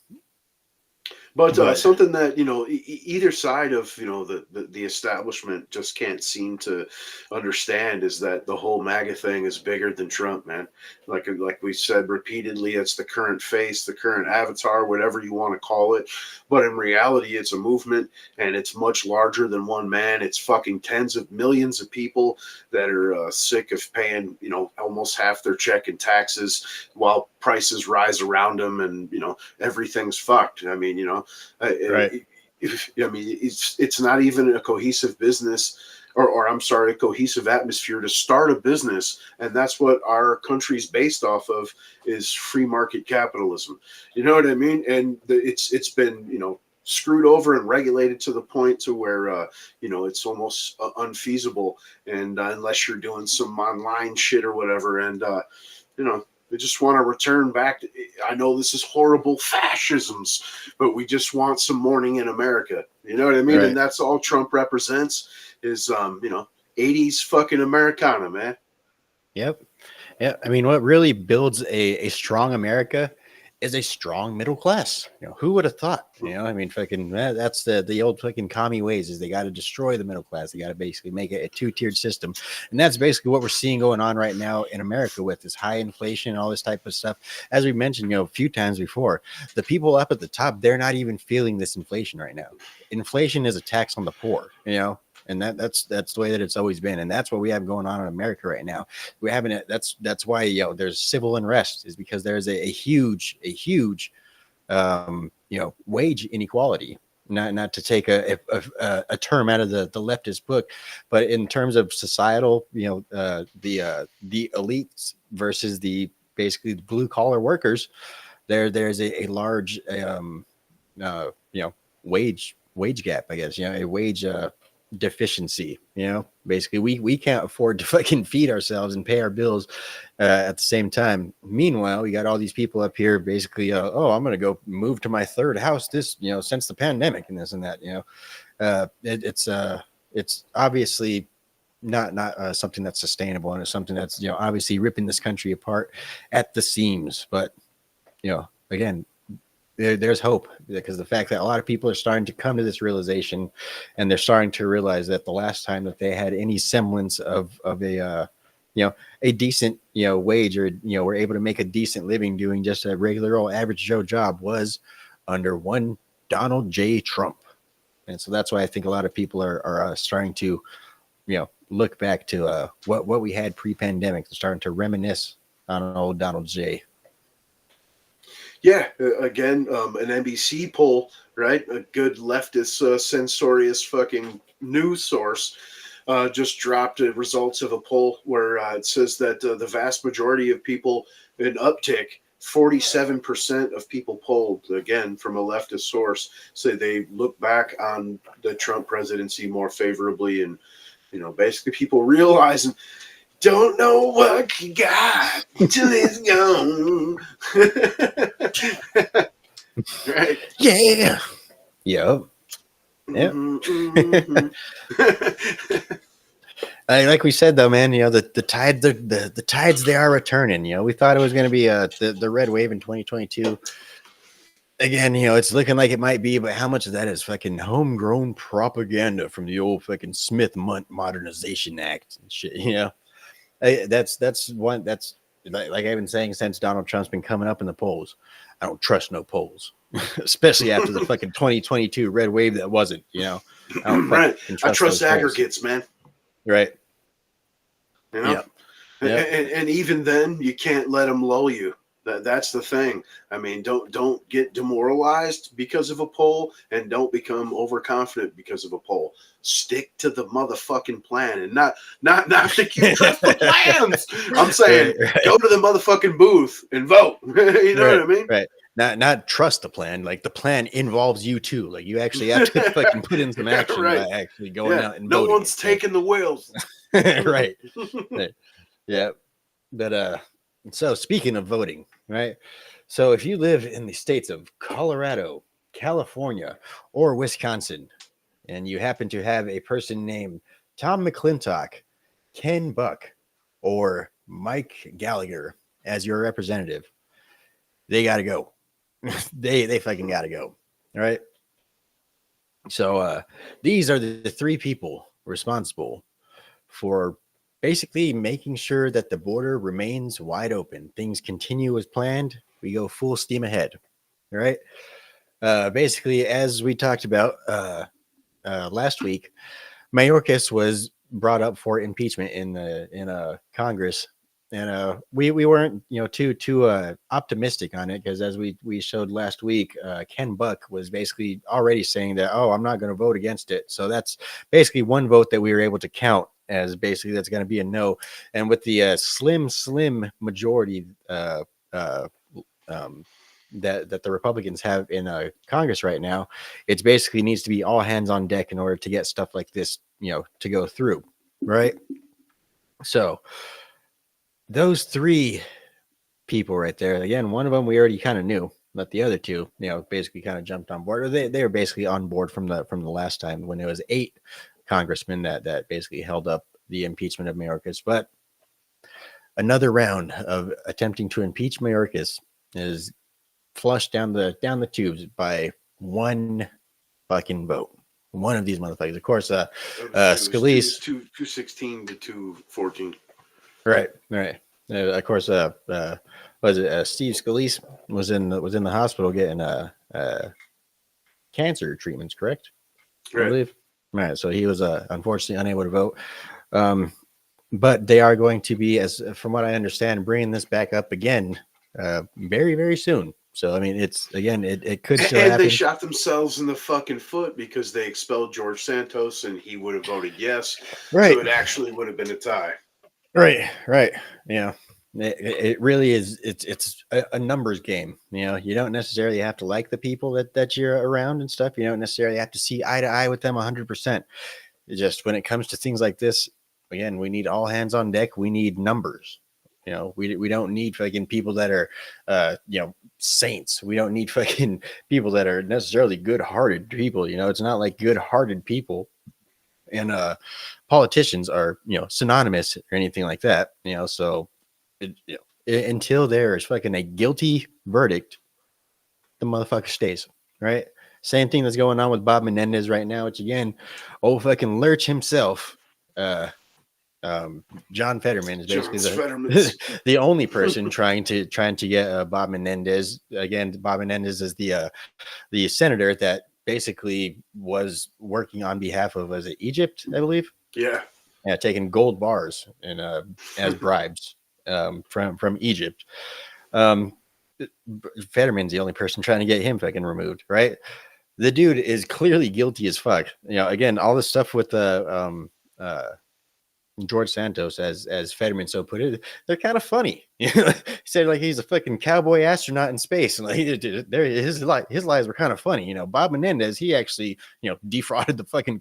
But something that either side of the establishment just can't seem to understand is that the whole MAGA thing is bigger than Trump, man. Like we said repeatedly, it's the current face, the current avatar, whatever you want to call it. But in reality, it's a movement, and it's much larger than one man. It's fucking tens of millions of people that are sick of paying almost half their check in taxes while prices rise around them, and everything's fucked. I mean, right. It's not even a cohesive business, or I'm sorry, a cohesive atmosphere to start a business, and that's what our country's based off of, is free market capitalism. You know what I mean? And it's been screwed over and regulated to the point to where it's almost unfeasible, and unless you're doing some online shit or whatever, and they just want to return back to, I know this is horrible fascisms, but we just want some morning in America. You know what I mean? Right. And that's all Trump represents is, 80s fucking Americana, man. Yep. Yeah. I mean, what really builds a strong America is a strong middle class. Who would have thought? I mean, fucking that's the old fucking commie ways, is they got to destroy the middle class. They got to basically make it a two-tiered system, and that's basically what we're seeing going on right now in America with this high inflation and all this type of stuff. As we mentioned, a few times before, the people up at the top, they're not even feeling this inflation right now. Inflation is a tax on the poor. And that's the way that it's always been, and that's what we have going on in America right now. We're having it. That's why there's civil unrest, is because there's a huge wage inequality. Not to take a term out of the leftist book, but in terms of societal, the elites versus basically the blue collar workers, there's a large wage gap, I guess. A wage deficiency. Basically we can't afford to fucking feed ourselves and pay our bills at the same time. Meanwhile, we got all these people up here basically I'm gonna go move to my third house this since the pandemic and this and that. It's obviously not something that's sustainable, and it's something that's obviously ripping this country apart at the seams. But again, there's hope, because the fact that a lot of people are starting to come to this realization, and they're starting to realize that the last time that they had any semblance of a decent wage, or were able to make a decent living doing just a regular old average Joe job, was under one Donald J. Trump. And so that's why I think a lot of people are starting to look back to what we had pre-pandemic. They're starting to reminisce on an old Donald J. Yeah, again, an NBC poll, right? A good leftist, censorious fucking news source just dropped results of a poll where it says that the vast majority of people, an uptick, 47% of people polled, again, from a leftist source, say they look back on the Trump presidency more favorably, and, basically people realizing, don't know what you got till it's gone. Right? Yeah. Yep. Yep. Mm-hmm. Like we said, though, man, the tides, they are returning. We thought it was going to be the red wave in 2022. Again, it's looking like it might be, but how much of that is fucking homegrown propaganda from the old fucking Smith-Munt Modernization Act and shit? That's one that's like I've been saying since Donald Trump's been coming up in the polls. I don't trust no polls, especially after the fucking 2022 red wave that wasn't. Right. I trust aggregates, polls. Man. Right. Yep. And even then, you can't let them lull you. That's the thing. I mean, don't get demoralized because of a poll, and don't become overconfident because of a poll. Stick to the motherfucking plan, and not that you trust the plans. I'm saying go to the motherfucking booth and vote. You know what I mean? Right. Not trust the plan. Like, the plan involves you too. Like, you actually have to fucking put in some action by actually going out and voting. No one's taking the wheels. Right. Yeah. But So speaking of voting, right? So if you live in the states of Colorado, California, or Wisconsin, and you happen to have a person named Tom McClintock, Ken Buck, or Mike Gallagher as your representative, they got to go. they fucking got to go. All right. So these are the three people responsible for basically making sure that the border remains wide open. Things continue as planned. We go full steam ahead. All right. Basically, as we talked about last week, Mayorkas was brought up for impeachment in Congress, and we weren't too optimistic on it, because as we showed last week, Ken Buck was basically already saying that, oh, I'm not going to vote against it. So that's basically one vote that we were able to count as basically that's going to be a no. And with the slim majority that the Republicans have in Congress right now, it's basically needs to be all hands on deck in order to get stuff like this, to go through, right? So those three people right there, again, one of them we already kind of knew, but the other two, basically kind of jumped on board, or they were basically on board from the last time when it was 8 congressmen that basically held up the impeachment of Mayorkas. But another round of attempting to impeach Mayorkas is flushed down the tubes by one fucking vote. One of these motherfuckers, of course. Scalise, 216 to 214. Right. Of course, was it Steve Scalise was in the hospital getting cancer treatments, correct? Right. I believe. Right. So he was unfortunately unable to vote. But they are going to be, as from what I understand, bringing this back up again very, very soon. So, I mean, it's, again, it could still happen. And they shot themselves in the fucking foot because they expelled George Santos and he would have voted yes. Right. So it actually would have been a tie. Right. Yeah. It really is. It's a numbers game. You don't necessarily have to like the people that you're around and stuff. You don't necessarily have to see eye to eye with them 100%. Just when it comes to things like this, again, we need all hands on deck. We need numbers. We don't need fucking people that are, saints. We don't need fucking people that are necessarily good-hearted people. It's not like good-hearted people and politicians are, synonymous or anything like that. So until there is fucking a guilty verdict, the motherfucker stays, right? Same thing that's going on with Bob Menendez right now, which again, old fucking Lurch himself, John Fetterman is basically the only person trying to get Bob Menendez. Again, Bob Menendez is the senator that basically was working on behalf of, was it Egypt, I believe? Yeah, taking gold bars and as bribes from Egypt. Fetterman's the only person trying to get him fucking removed, right? The dude is clearly guilty as fuck. Again, all this stuff with the George Santos, as Fetterman so put it, they're kind of funny. He said like he's a fucking cowboy astronaut in space, and like his lies were kind of funny. Bob Menendez, he actually defrauded the fucking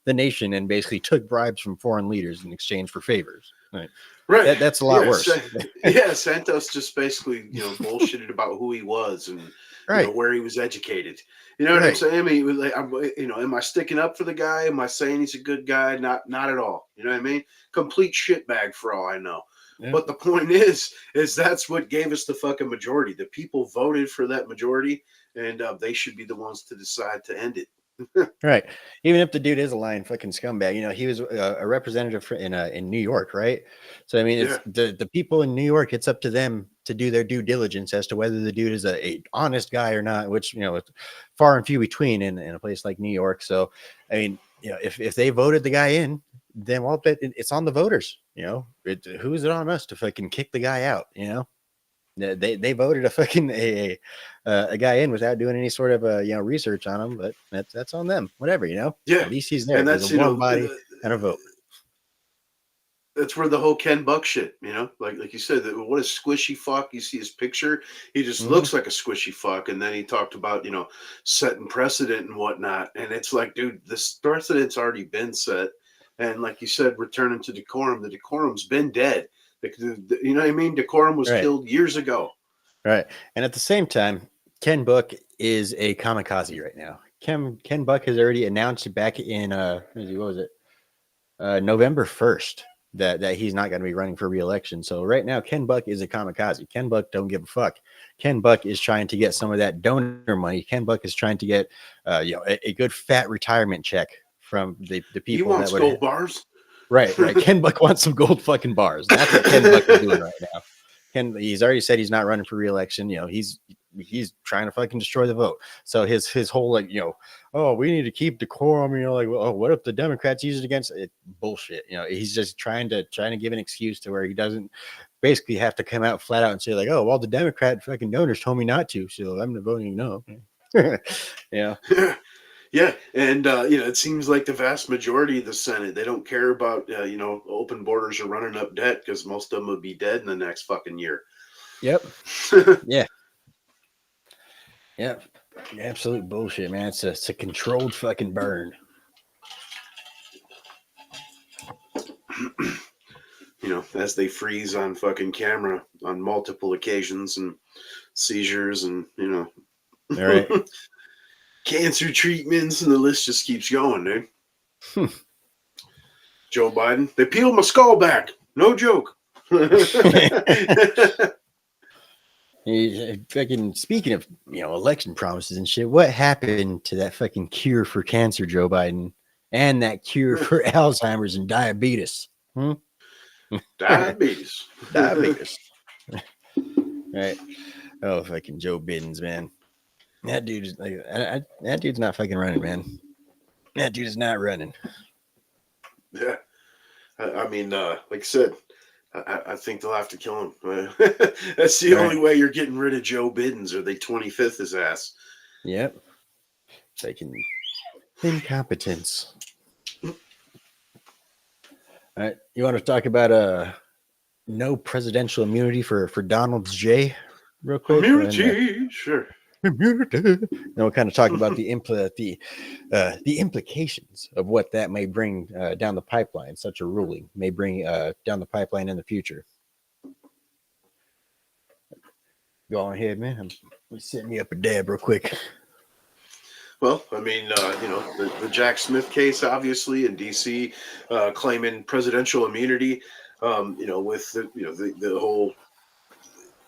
the nation and basically took bribes from foreign leaders in exchange for favors. Right. That's a lot worse. Santos just basically bullshitted about who he was and where he was educated. You know what I'm saying? I mean, like, am I sticking up for the guy? Am I saying he's a good guy? Not at all. You know what I mean? Complete shitbag for all I know. Yeah. But the point is that's what gave us the fucking majority. The people voted for that majority, and they should be the ones to decide to end it. Right. Even if the dude is a lying fucking scumbag, he was a representative in New York, right? So I mean, it's the people in New York. It's up to them to do their due diligence as to whether the dude is a honest guy or not, which it's far and few between in a place like New York. So I mean, if they voted the guy in, then well, it's on the voters. Who is it on us to fucking kick the guy out? They voted a fucking a guy in without doing any sort of research on him, but that's on them. Whatever, Yeah. At least he's there. And that's one body and a vote. That's where the whole Ken Buck shit, like you said, what a squishy fuck. You see his picture, he just looks like a squishy fuck. And then he talked about setting precedent and whatnot. And it's like, dude, this precedent's already been set. And like you said, returning to decorum, the decorum's been dead. You know what I mean? Decorum was killed years ago. Right. And at the same time, Ken Buck is a kamikaze right now. Ken Buck has already announced back in November 1st that he's not going to be running for re-election. So right now, Ken Buck is a kamikaze. Ken Buck don't give a fuck. Ken Buck is trying to get some of that donor money. Ken Buck is trying to get a good fat retirement check from the people. He wants gold bars. Right. Ken Buck wants some gold fucking bars. That's what Ken Buck is doing right now. He's already said he's not running for re-election. He's trying to fucking destroy the vote. So his whole we need to keep decorum. What if the Democrats use it against it? Bullshit. He's just trying to give an excuse to where he doesn't basically have to come out flat out and say the Democrat fucking donors told me not to, so I'm voting no. Yeah. Yeah, and it seems like the vast majority of the Senate, they don't care about open borders or running up debt because most of them would be dead in the next fucking year. Yep. Yeah. Yep. Absolute bullshit, man. It's a controlled fucking burn. As they freeze on fucking camera on multiple occasions and seizures and All right. cancer treatments, and the list just keeps going, dude. Joe Biden, they peeled my skull back. No joke. Fucking speaking of election promises and shit, what happened to that fucking cure for cancer, Joe Biden, and that cure for Alzheimer's and diabetes? Diabetes. Right. Oh, fucking Joe Biden's, man. That dude is that dude's not fucking running, man. That dude is not running. Yeah. I mean, like I said, I think they'll have to kill him. That's the only way you're getting rid of Joe Biden's, or they 25th his ass. Yep. Taking incompetence. All right. You want to talk about no presidential immunity for Donald J. real quick? Immunity, sure. Immunity. Then we'll kind of talk about the implications of what that may bring down the pipeline. Such a ruling may bring down the pipeline in the future. Go on ahead, man. I'm setting me up a dab real quick. Well, I mean, the Jack Smith case, obviously, in D.C., claiming presidential immunity, with the whole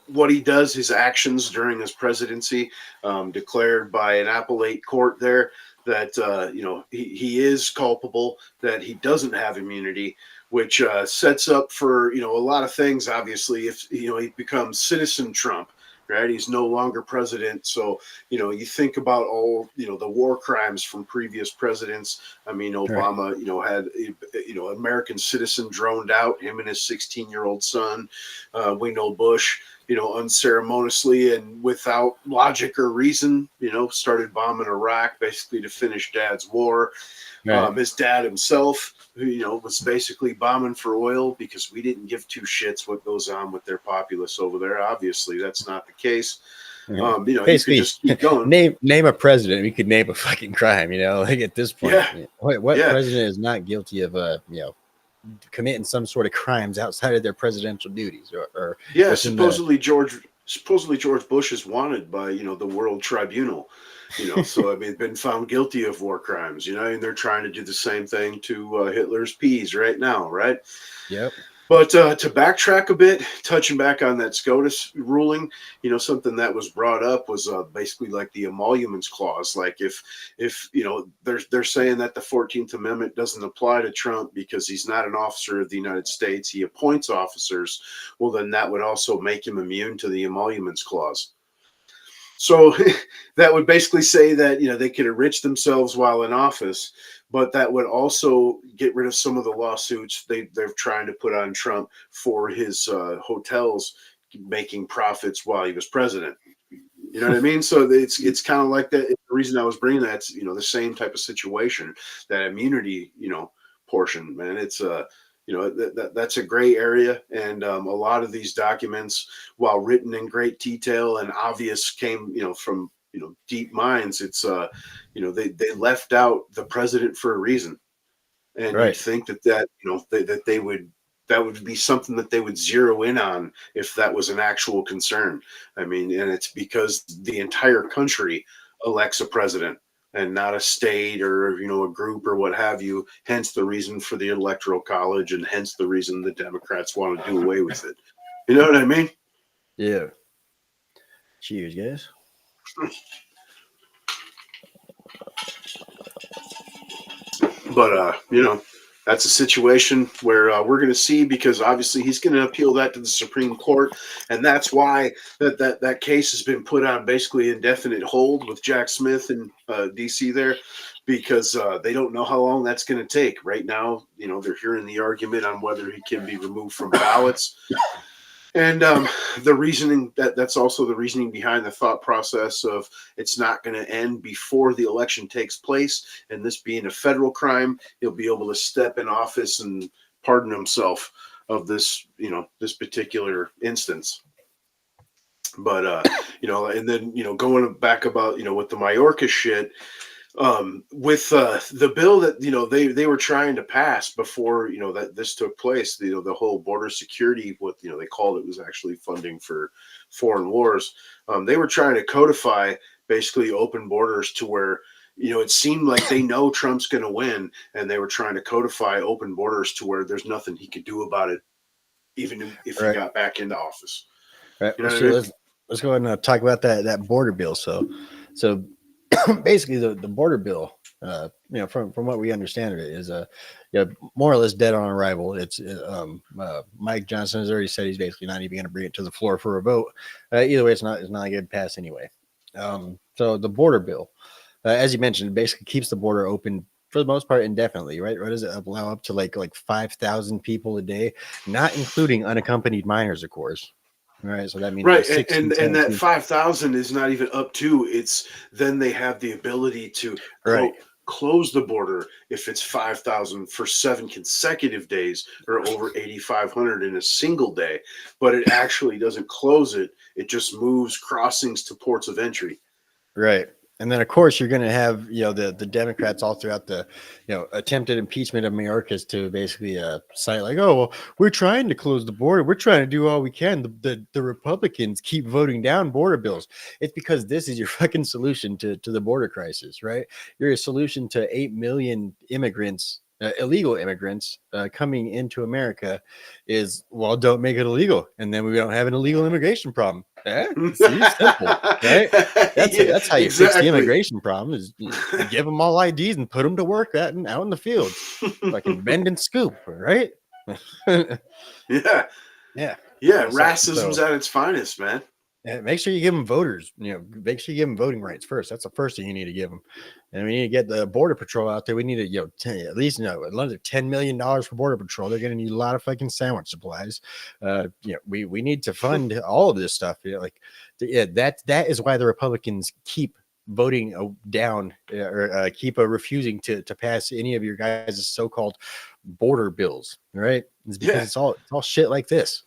what he does, his actions during his presidency, declared by an appellate court there that he is culpable, that he doesn't have immunity, which sets up for a lot of things. Obviously, if he becomes citizen Trump. Right, he's no longer president, so you think about all the war crimes from previous presidents. I mean, Obama, had American citizen droned out, him and his 16-year-old son. We know Bush, unceremoniously and without logic or reason, started bombing Iraq basically to finish Dad's war. Right. His dad himself, was basically bombing for oil because we didn't give two shits what goes on with their populace over there. Obviously, that's not the case. Yeah. Basically, you could just keep going. Name a president. We could name a fucking crime. At this point, what president is not guilty of committing some sort of crimes outside of their presidential duties? Or supposedly George Bush is wanted by the World Tribunal. So I mean, been found guilty of war crimes, and they're trying to do the same thing to Hitler's peas right now, right? Yep. But to backtrack a bit, touching back on that SCOTUS ruling, something that was brought up was basically like the emoluments clause. Like if they're saying that the 14th Amendment doesn't apply to Trump because he's not an officer of the United States, he appoints officers. Well, then that would also make him immune to the emoluments clause. So that would basically say that, they could enrich themselves while in office, but that would also get rid of some of the lawsuits they're trying to put on Trump for his hotels making profits while he was president. You know what I mean? So it's kind of like that. The reason I was bringing that's, the same type of situation, that immunity, portion, man. It's that's a gray area, and a lot of these documents, while written in great detail and obvious, came from deep minds. It's they left out the president for a reason, and right. You'd think that that would be something that they would zero in on if that was an actual concern. I mean, and it's because the entire country elects a president and not a state or, you know, a group or what have you. Hence the reason for the Electoral College, and hence the reason the Democrats want to do away with it. You know what I mean? Yeah. Cheers, guys. But, you know, that's a situation where we're going to see, because obviously he's going to appeal that to the Supreme Court. And that's why that case has been put on basically indefinite hold with Jack Smith in D.C. there, because they don't know how long that's going to take. Right now, you know, they're hearing the argument on whether he can be removed from ballots. And the reasoning, that's also the reasoning behind the thought process of it's not going to end before the election takes place. And this being a federal crime, he'll be able to step in office and pardon himself of this, you know, this particular instance. But, you know, and then, you know, going back about, you know, with the Mayorkas shit, with the bill that, you know, they were trying to pass before, you know, that this took place, you know, the whole border security, what, you know, they called it was actually funding for foreign wars. They were trying to codify basically open borders to where, you know, it seemed like they know Trump's going to win, and they were trying to codify open borders to where there's nothing he could do about it, even if he got back into office. Right. You know Let's go ahead and talk about that border bill. So basically the border bill, you know, from what we understand of it, is you know, more or less dead on arrival. It's Mike Johnson has already said he's basically not even going to bring it to the floor for a vote. Either way, it's not going to pass anyway. So the border bill, as you mentioned, it basically keeps the border open for the most part indefinitely, right? What does it allow up to like 5,000 people a day, not including unaccompanied minors, of course. Right, so that means right, like and that 5,000 is not even up to. It's then they have the ability to close the border if it's 5,000 for 7 consecutive days, or over 8,500 in a single day. But it actually doesn't close it; it just moves crossings to ports of entry. Right. And then, of course, you're going to have, you know, the Democrats all throughout the, you know, attempted impeachment of Mayorkas to basically cite like, oh, well, we're trying to close the border. We're trying to do all we can. The Republicans keep voting down border bills. It's because this is your fucking solution to the border crisis, right? You're a solution to 8 million immigrants, illegal immigrants coming into America is, well, don't make it illegal. And then we don't have an illegal immigration problem. See, simple, right? That's how you fix the immigration problem. Is you give them all IDs and put them to work out in the fields, like bend and scoop, right? Yeah. Racism's at its finest, man. Yeah, make sure you give them voters. You know, make sure you give them voting rights first. That's the first thing you need to give them. And we need to get the border patrol out there. We need to, you know, at least, you know, another $10 million for border patrol. They're going to need a lot of fucking sandwich supplies. You know, we need to fund all of this stuff. You know, like, yeah, that is why the Republicans keep voting down or keep refusing to pass any of your guys' so-called border bills. Right? It's because it's all shit like this.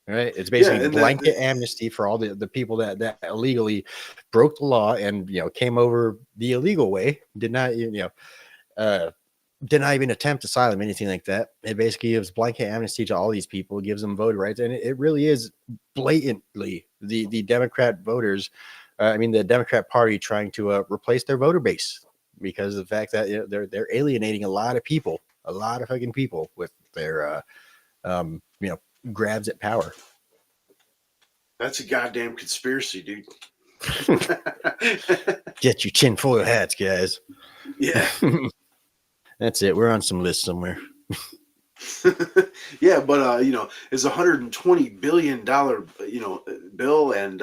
Right, it's basically blanket amnesty for all the people that illegally broke the law and, you know, came over the illegal way, did not even attempt asylum, anything like that. It basically gives blanket amnesty to all these people, gives them voting rights, and it really is blatantly the Democrat voters, the Democrat Party trying to replace their voter base because of the fact that, you know, they're alienating a lot of people, a lot of fucking people with their you know, grabs at power. That's a goddamn conspiracy, dude. Get your tinfoil hats, guys. Yeah. That's it. We're on some list somewhere. Yeah, but you know, it's $120 billion, you know, bill, and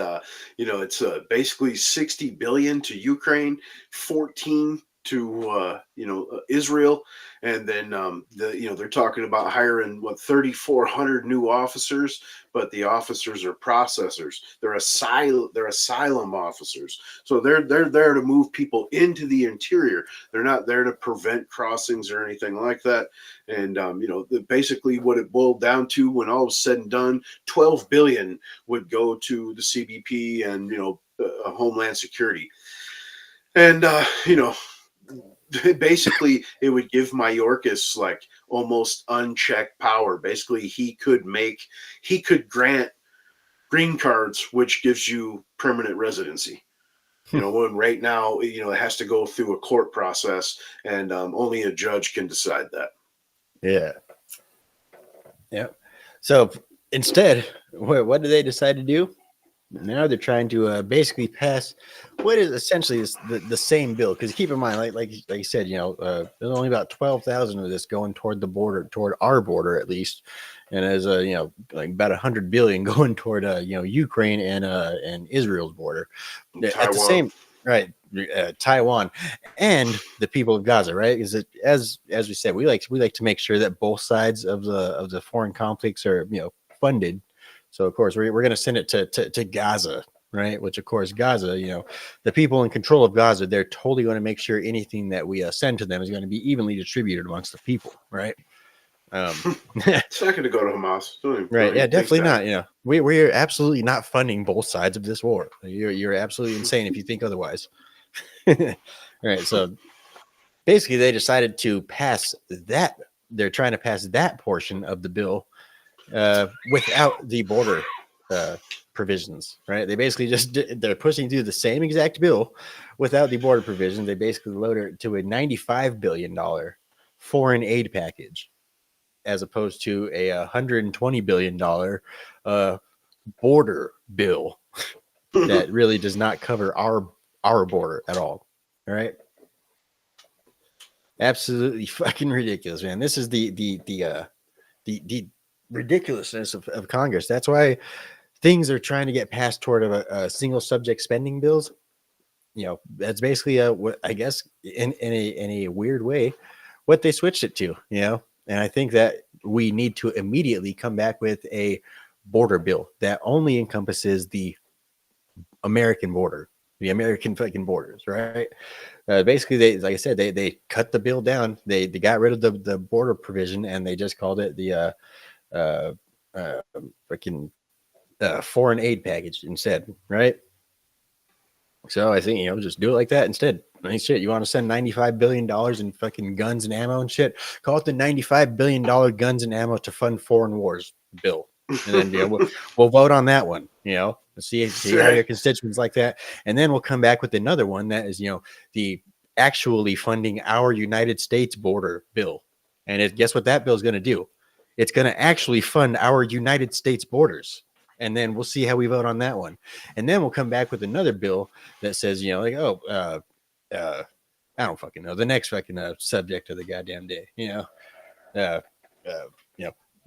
you know, it's basically $60 billion to Ukraine, 14 to you know, Israel, and then you know, they're talking about hiring 3,400 new officers, but the officers are processors. They're asylum officers, so they're there to move people into the interior. They're not there to prevent crossings or anything like that. And you know, basically what it boiled down to, when all was said and done, 12 billion would go to the CBP and, you know, Homeland Security. And you know, basically it would give Mayorkas like almost unchecked power. Basically, he could grant green cards, which gives you permanent residency. When right now, it has to go through a court process, and only a judge can decide that. Yeah. Yep. So instead, what do they decide to do? Now they're trying to basically pass what is essentially the same bill. Because keep in mind, like you said, there's only about 12,000 of this going toward the border, toward our border at least, and there's like about 100 billion going toward Ukraine and Israel's border. Taiwan. At the same right, Taiwan and the people of Gaza, right? Is it as we said, we like to make sure that both sides of the foreign conflicts are funded. So of course we're going to send it to Gaza, right? Which of course Gaza, the people in control of Gaza, they're totally going to make sure anything that we send to them is going to be evenly distributed amongst the people, right? It's not going to go to Hamas, right? Yeah, definitely not. We're absolutely not funding both sides of this war. You're absolutely insane if you think otherwise. Right. So basically, they decided to pass that. They're trying to pass that portion of the bill without the border provisions, right? They basically they're pushing through the same exact bill without the border provisions. They basically loaded it to a $95 billion foreign aid package, as opposed to a $120 billion border bill that really does not cover our border at all. All right. Absolutely fucking ridiculous, man. This is the ridiculousness of Congress. That's why things are trying to get passed toward a single subject spending bills. That's basically what I guess in a weird way what they switched it to. And I think that we need to immediately come back with a border bill that only encompasses the American border, the American fucking borders, right? Basically, they, like I said, they cut the bill down. They got rid of the border provision, and they just called it the freaking foreign aid package instead, right? So I think just do it like that instead. I mean, shit, you want to send $95 billion in fucking guns and ammo and shit? Call it the $95 billion guns and ammo to fund foreign wars bill, and then we'll vote on that one. See how your constituents like that, and then we'll come back with another one that is the actually funding our United States border bill. And guess what that bill is going to do? It's going to actually fund our United States borders. And then we'll see how we vote on that one. And then we'll come back with another bill that says, I don't fucking know, the next fucking subject of the goddamn day,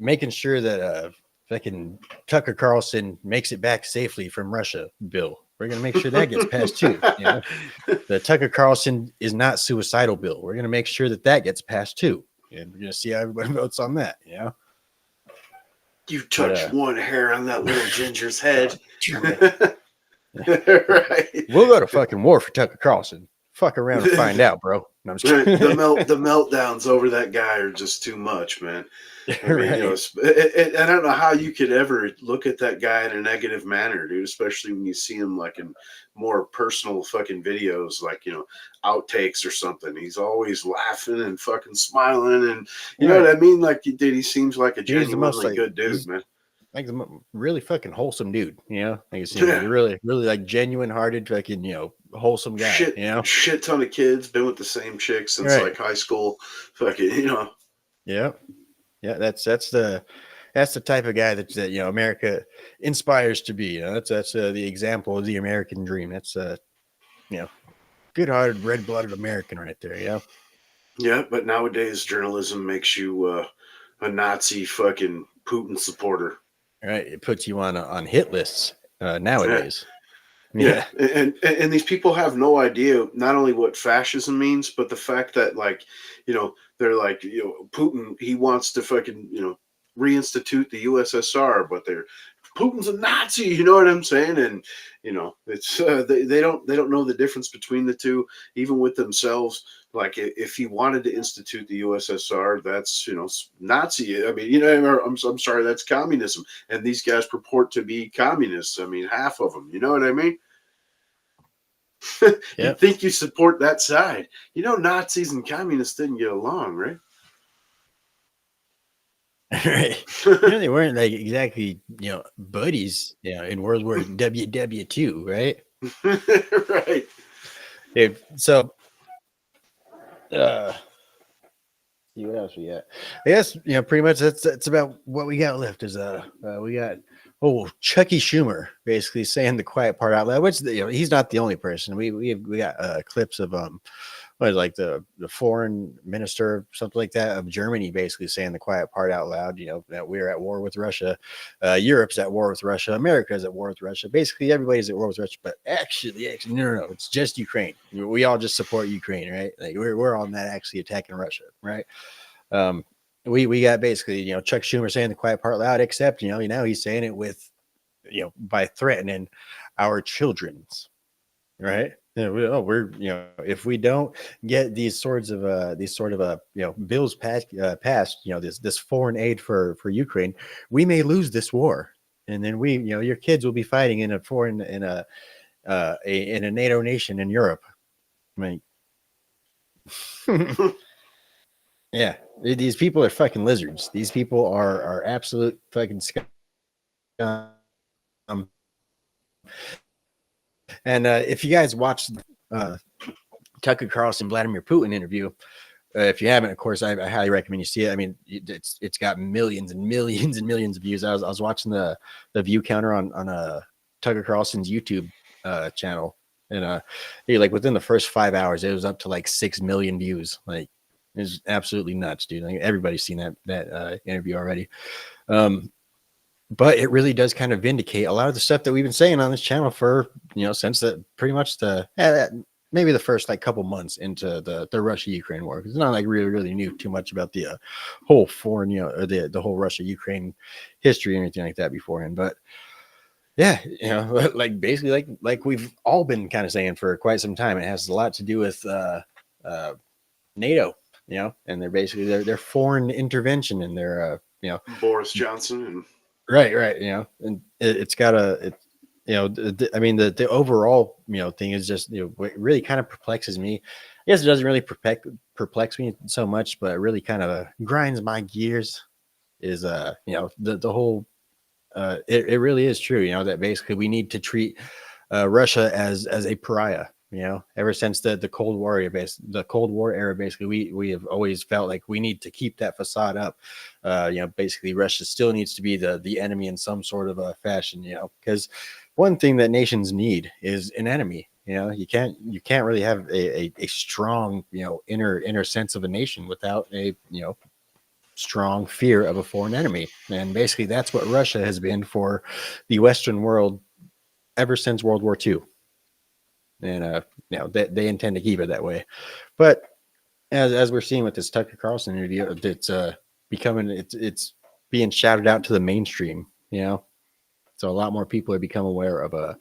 making sure that fucking Tucker Carlson makes it back safely from Russia bill. We're going to make sure that gets passed too. The Tucker Carlson is not suicidal bill. We're going to make sure that gets passed too. And we're going to see how everybody votes on that. You touch one hair on that little ginger's head. Right. We'll go to fucking war for Tucker Carlson. Fuck around and find out, bro. No, I'm just the meltdowns over that guy are just too much, man. I mean, right. I don't know how you could ever look at that guy in a negative manner, dude, especially when you see him like in more personal fucking videos, like, outtakes or something. He's always laughing and fucking smiling. And you know what I mean? Like, he seems like a genuinely good dude, man. Like a really fucking wholesome dude, Like you see, really, really like genuine hearted, fucking, wholesome guy, Shit ton of kids, been with the same chick since like high school, fucking, Yeah. Yeah, that's the type of guy that America inspires to be. That's the example of the American dream. That's good-hearted, red-blooded American right there. Yeah. Yeah, but nowadays journalism makes you a Nazi fucking Putin supporter. Right, it puts you on hit lists nowadays. Yeah. And these people have no idea not only what fascism means, but the fact that they're like, Putin, he wants to fucking, reinstitute the USSR, but Putin's a Nazi, you know what I'm saying? And, it's they don't know the difference between the two, even with themselves. Like, if he wanted to institute the USSR, that's, Nazi. I mean, I'm sorry, that's communism. And these guys purport to be communists. I mean, half of them, you know what I mean? You think you support that side. You know, Nazis and communists didn't get along, right? Right. You know, they weren't like exactly, buddies, in World War WW2, right? Right. Dude, so see what else we got. I guess, pretty much that's about what we got left is we got Chucky Schumer basically saying the quiet part out loud, which he's not the only person. We got clips of what is like the foreign minister or something like that of Germany basically saying the quiet part out loud, that we're at war with Russia, Europe's at war with Russia, America's at war with Russia, basically everybody's at war with Russia, but actually no, it's just Ukraine. We all just support Ukraine, right? Like we're on that actually attacking Russia, right? We got basically, Chuck Schumer saying the quiet part loud, except, now he's saying it with, by threatening our children's, right? We're if we don't get these sort of bills passed, this foreign aid for Ukraine, we may lose this war, and then your kids will be fighting in a NATO nation in Europe. I mean, yeah, these people are fucking lizards. These people are absolute fucking scum. And if you guys watched Tucker Carlson, Vladimir Putin interview, if you haven't, of course, I highly recommend you see it. I mean, it's got millions and millions and millions of views. I was watching the view counter on Tucker Carlson's YouTube channel, and like within the first 5 hours, it was up to like 6 million views. Like, it's absolutely nuts, dude. Like, everybody's seen that interview already. But it really does kind of vindicate a lot of the stuff that we've been saying on this channel for, since pretty much maybe the first like couple months into the Russia-Ukraine war. It's not like really knew too much about the whole foreign, or the whole Russia-Ukraine history or anything like that beforehand. But yeah, like basically like we've all been kind of saying for quite some time, it has a lot to do with NATO, and they're basically their foreign intervention and their Boris Johnson and right, and it's got I mean, the overall, thing is just, what really kind of perplexes me. I guess it doesn't really perplex me so much, but it really kind of grinds my gears is, the whole, it really is true, that basically we need to treat Russia as a pariah. Ever since the Cold War era, basically we have always felt like we need to keep that facade up. Basically Russia still needs to be the enemy in some sort of a fashion. Because one thing that nations need is an enemy. You can't really have a strong inner sense of a nation without a strong fear of a foreign enemy. And basically that's what Russia has been for the Western world ever since World War II. And they intend to keep it that way. But as we're seeing with this Tucker Carlson interview, it's it's being shouted out to the mainstream. So a lot more people have become aware of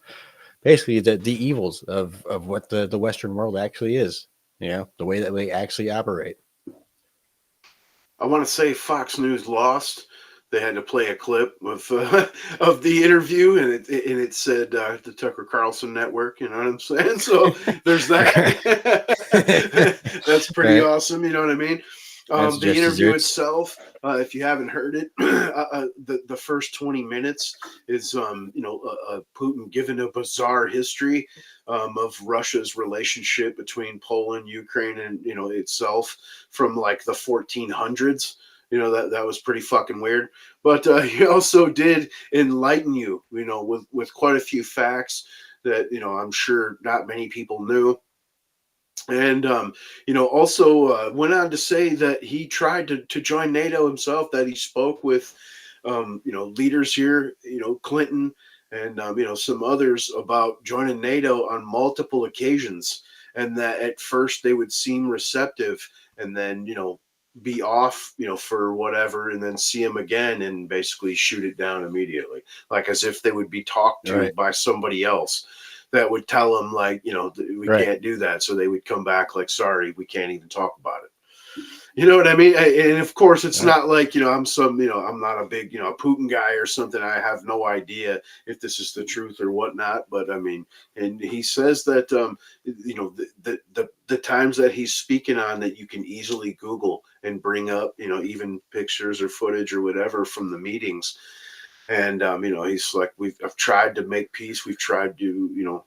basically the evils of what the Western world actually is. The way that they actually operate. I want to say Fox News lost. They had to play a clip of the interview, and it said the Tucker Carlson Network. You know what I'm saying? So there's that. That's pretty awesome. You know what I mean? The interview itself, if you haven't heard it, the first 20 minutes is Putin giving a bizarre history of Russia's relationship between Poland, Ukraine, and itself from like the 1400s. That was pretty fucking weird. But he also did enlighten you, with quite a few facts that, I'm sure not many people knew. And, also went on to say that he tried to join NATO himself, that he spoke with, leaders here, Clinton and, some others about joining NATO on multiple occasions. And that at first they would seem receptive and then, be off, for whatever, and then see him again and basically shoot it down immediately, like as if they would be talked to by somebody else that would tell them like, we can't do that. So they would come back like, sorry, we can't even talk about it. You know what I mean? And of course, it's not like, I'm I'm not a big, Putin guy or something. I have no idea if this is the truth or whatnot. But I mean, and he says that, the times that he's speaking on that you can easily Google and bring up, even pictures or footage or whatever from the meetings. And, he's like, I've tried to make peace. We've tried to,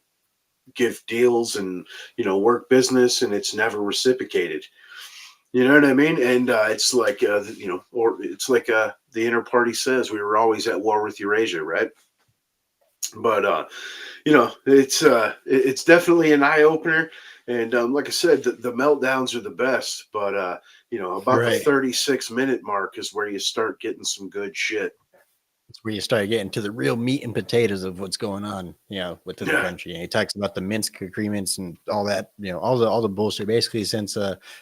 give deals and, work business, and it's never reciprocated. You know what I mean? And it's like, or it's like the inner party says, we were always at war with Eurasia, right? But, it's definitely an eye opener. And like I said, the meltdowns are the best. But, about the 36-minute mark is where you start getting some good shit. It's where you start getting to the real meat and potatoes of what's going on, within the country. And he talks about the Minsk agreements and all that, all the bullshit basically since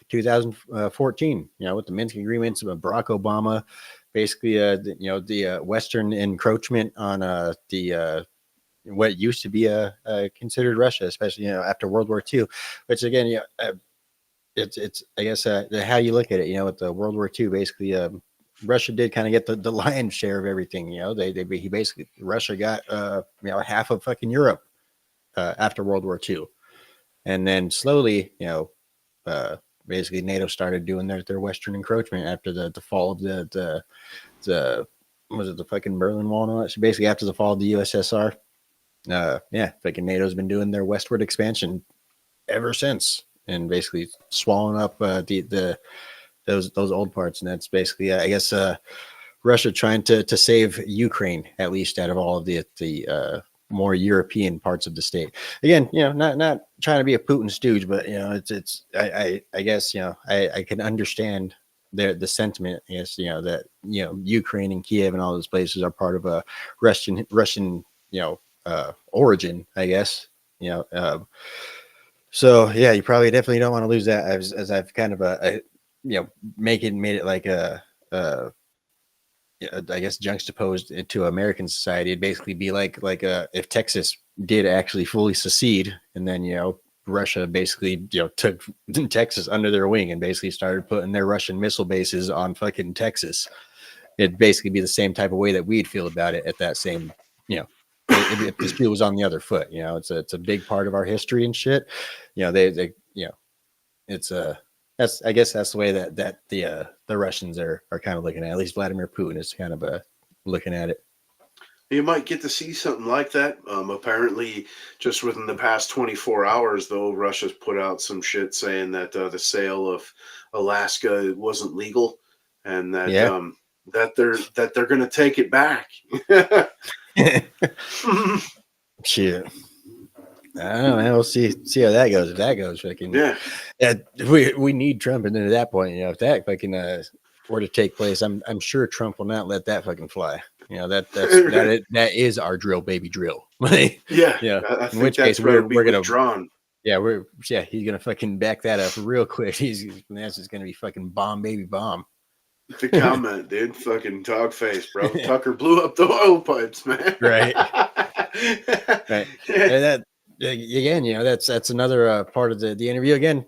2014, with the Minsk agreements of Barack Obama, basically, the Western encroachment on the what used to be considered Russia, especially after World War II, which again, it's I guess how you look at it, with the World War II, basically. Russia did kind of get the lion's share of everything. Russia got half of fucking Europe after World War II, and then slowly basically NATO started doing their Western encroachment after the fall of the was it the fucking Berlin Wall and all that. So basically after the fall of the USSR, fucking NATO's been doing their westward expansion ever since, and basically swallowing up those old parts. And that's basically I guess Russia trying to save Ukraine, at least out of all of the more European parts of the state. Again, not trying to be a Putin stooge, but I guess I can understand the sentiment. I guess that Ukraine and Kiev and all those places are part of a Russian origin, I guess. So yeah, you probably definitely don't want to lose that, as I've kind of made it like I guess juxtaposed into American society. It'd basically be like if Texas did actually fully secede, and then Russia basically took Texas under their wing and basically started putting their Russian missile bases on fucking Texas. It'd basically be the same type of way that we'd feel about it at that same if the shoe was on the other foot. It's a big part of our history and shit. It's I guess that's the way that the Russians are kind of looking at least Vladimir Putin is kind of looking at it. You might get to see something like that. Apparently, just within the past 24 hours, though, Russia's put out some shit saying that the sale of Alaska wasn't legal, and that that they're going to take it back. Shit. I don't know, man. We'll see how that goes. If that goes, fucking we need Trump, and then at that point, if that fucking were to take place, I'm sure Trump will not let that fucking fly. That is our drill, baby, drill. I In which case we're gonna drawn. He's gonna fucking back that up real quick. That's just gonna be fucking bomb, baby, bomb. The comment, dude, fucking dog face, bro. Tucker blew up the oil pipes, man. Right. Right. And that. Again, that's another part of the interview. Again,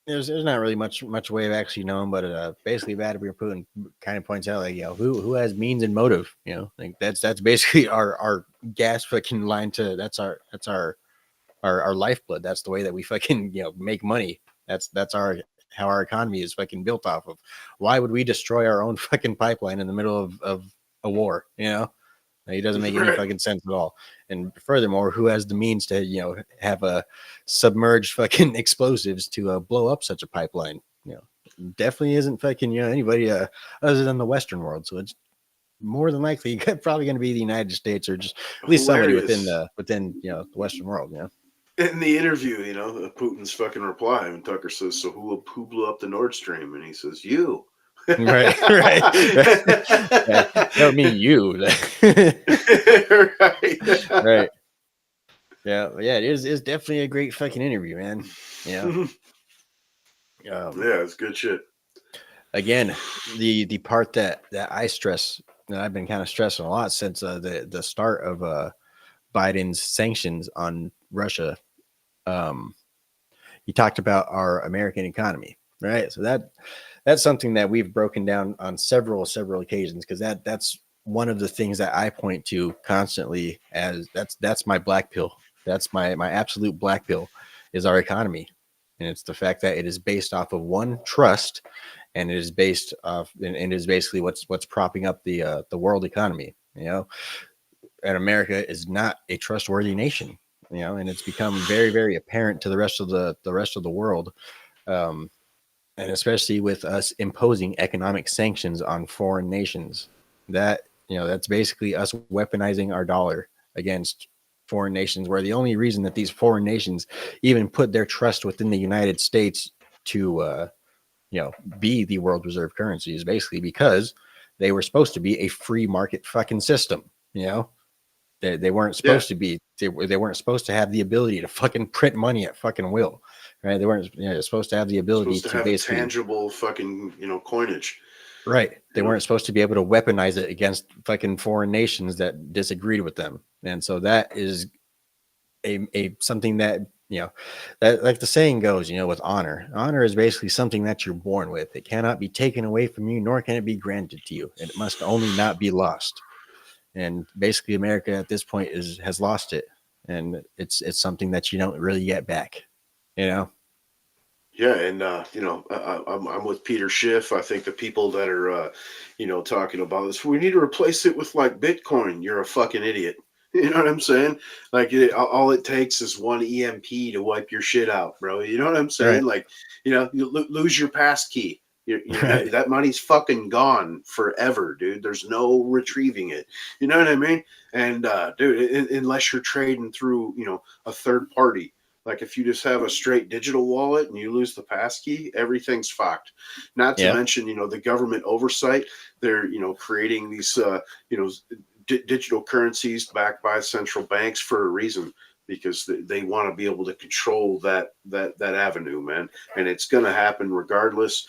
there's not really much way of actually knowing, but basically Vladimir Putin kind of points out like who has means and motive. Like that's basically our gas fucking line to that's our lifeblood. That's the way that we fucking make money. That's how our economy is fucking built off of. Why would we destroy our own fucking pipeline in the middle of a war? It doesn't make any fucking sense at all. And furthermore, who has the means to, have a submerged fucking explosives to blow up such a pipeline? Definitely isn't fucking, anybody other than the Western world. So it's more than likely probably going to be the United States or just at least somebody within the Western world. In the interview, Putin's fucking reply, and Tucker says, "So who blew up the Nord Stream?" And he says, "You." Right. That would mean you. Right. Yeah. It's definitely a great fucking interview, man. It's good shit. Again, the part that I stress, that I've been kind of stressing a lot since the start of Biden's sanctions on Russia. You talked about our American economy. right? So that's something that we've broken down on several occasions, because that's one of the things that I point to constantly as that's my black pill. That's my absolute black pill is our economy. And it's the fact that it is based off of one, trust, and it is based off and it is basically what's propping up the world economy, you know. And America is not a trustworthy nation, you know, and it's become very, very apparent to the rest of the world. And especially with us imposing economic sanctions on foreign nations, that, you know, that's basically us weaponizing our dollar against foreign nations, where the only reason that these foreign nations even put their trust within the United States to be the world reserve currency is basically because they were supposed to be a free market fucking system. You know, they weren't supposed to be, they weren't supposed to have the ability to fucking print money at fucking will, right? They weren't supposed to have the ability to have basically tangible fucking, coinage. Right. They weren't supposed to be able to weaponize it against fucking foreign nations that disagreed with them. And so that is a something that, that, like the saying goes, with honor. Honor is basically something that you're born with. It cannot be taken away from you, nor can it be granted to you. It must only not be lost. And basically America at this point has lost it. And it's something that you don't really get back, Yeah, and I'm with Peter Schiff. I think the people that are, talking about this, we need to replace it with like Bitcoin. You're a fucking idiot. You know what I'm saying? Like all it takes is one EMP to wipe your shit out, bro. You know what I'm saying? Right. Like, you lose your pass key. Right. That money's fucking gone forever, dude. There's no retrieving it. You know what I mean? And dude, unless you're trading through, a third party. Like if you just have a straight digital wallet and you lose the passkey, everything's fucked. Not to mention, the government oversight. They're, creating these, digital currencies backed by central banks for a reason, because they want to be able to control that avenue, man. And it's going to happen regardless.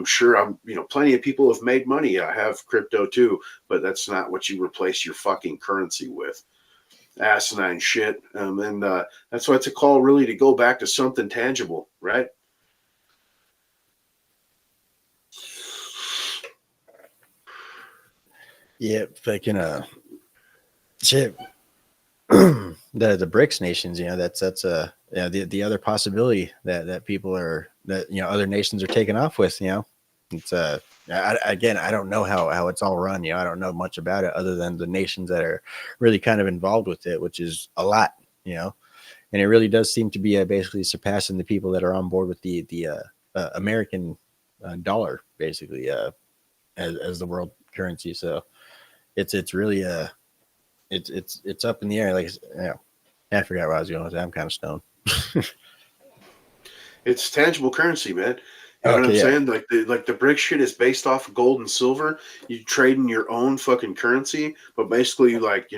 Sure, plenty of people have made money. I have crypto too, but that's not what you replace your fucking currency with. Asinine shit. And that's why it's a call really to go back to something tangible, right? Yeah, fucking shit. the BRICS nations, that's the other possibility that people are, that other nations are taking off with. It's I don't know how it's all run. I don't know much about it other than the nations that are really kind of involved with it, which is a lot. And it really does seem to be basically surpassing the people that are on board with the American dollar, basically as the world currency. So it's really it's up in the air. Like, I forgot where I was going with that. I'm kind of stoned. It's tangible currency, man. You know what I'm saying? Like the brick shit is based off of gold and silver. You trade in your own fucking currency, but basically, like,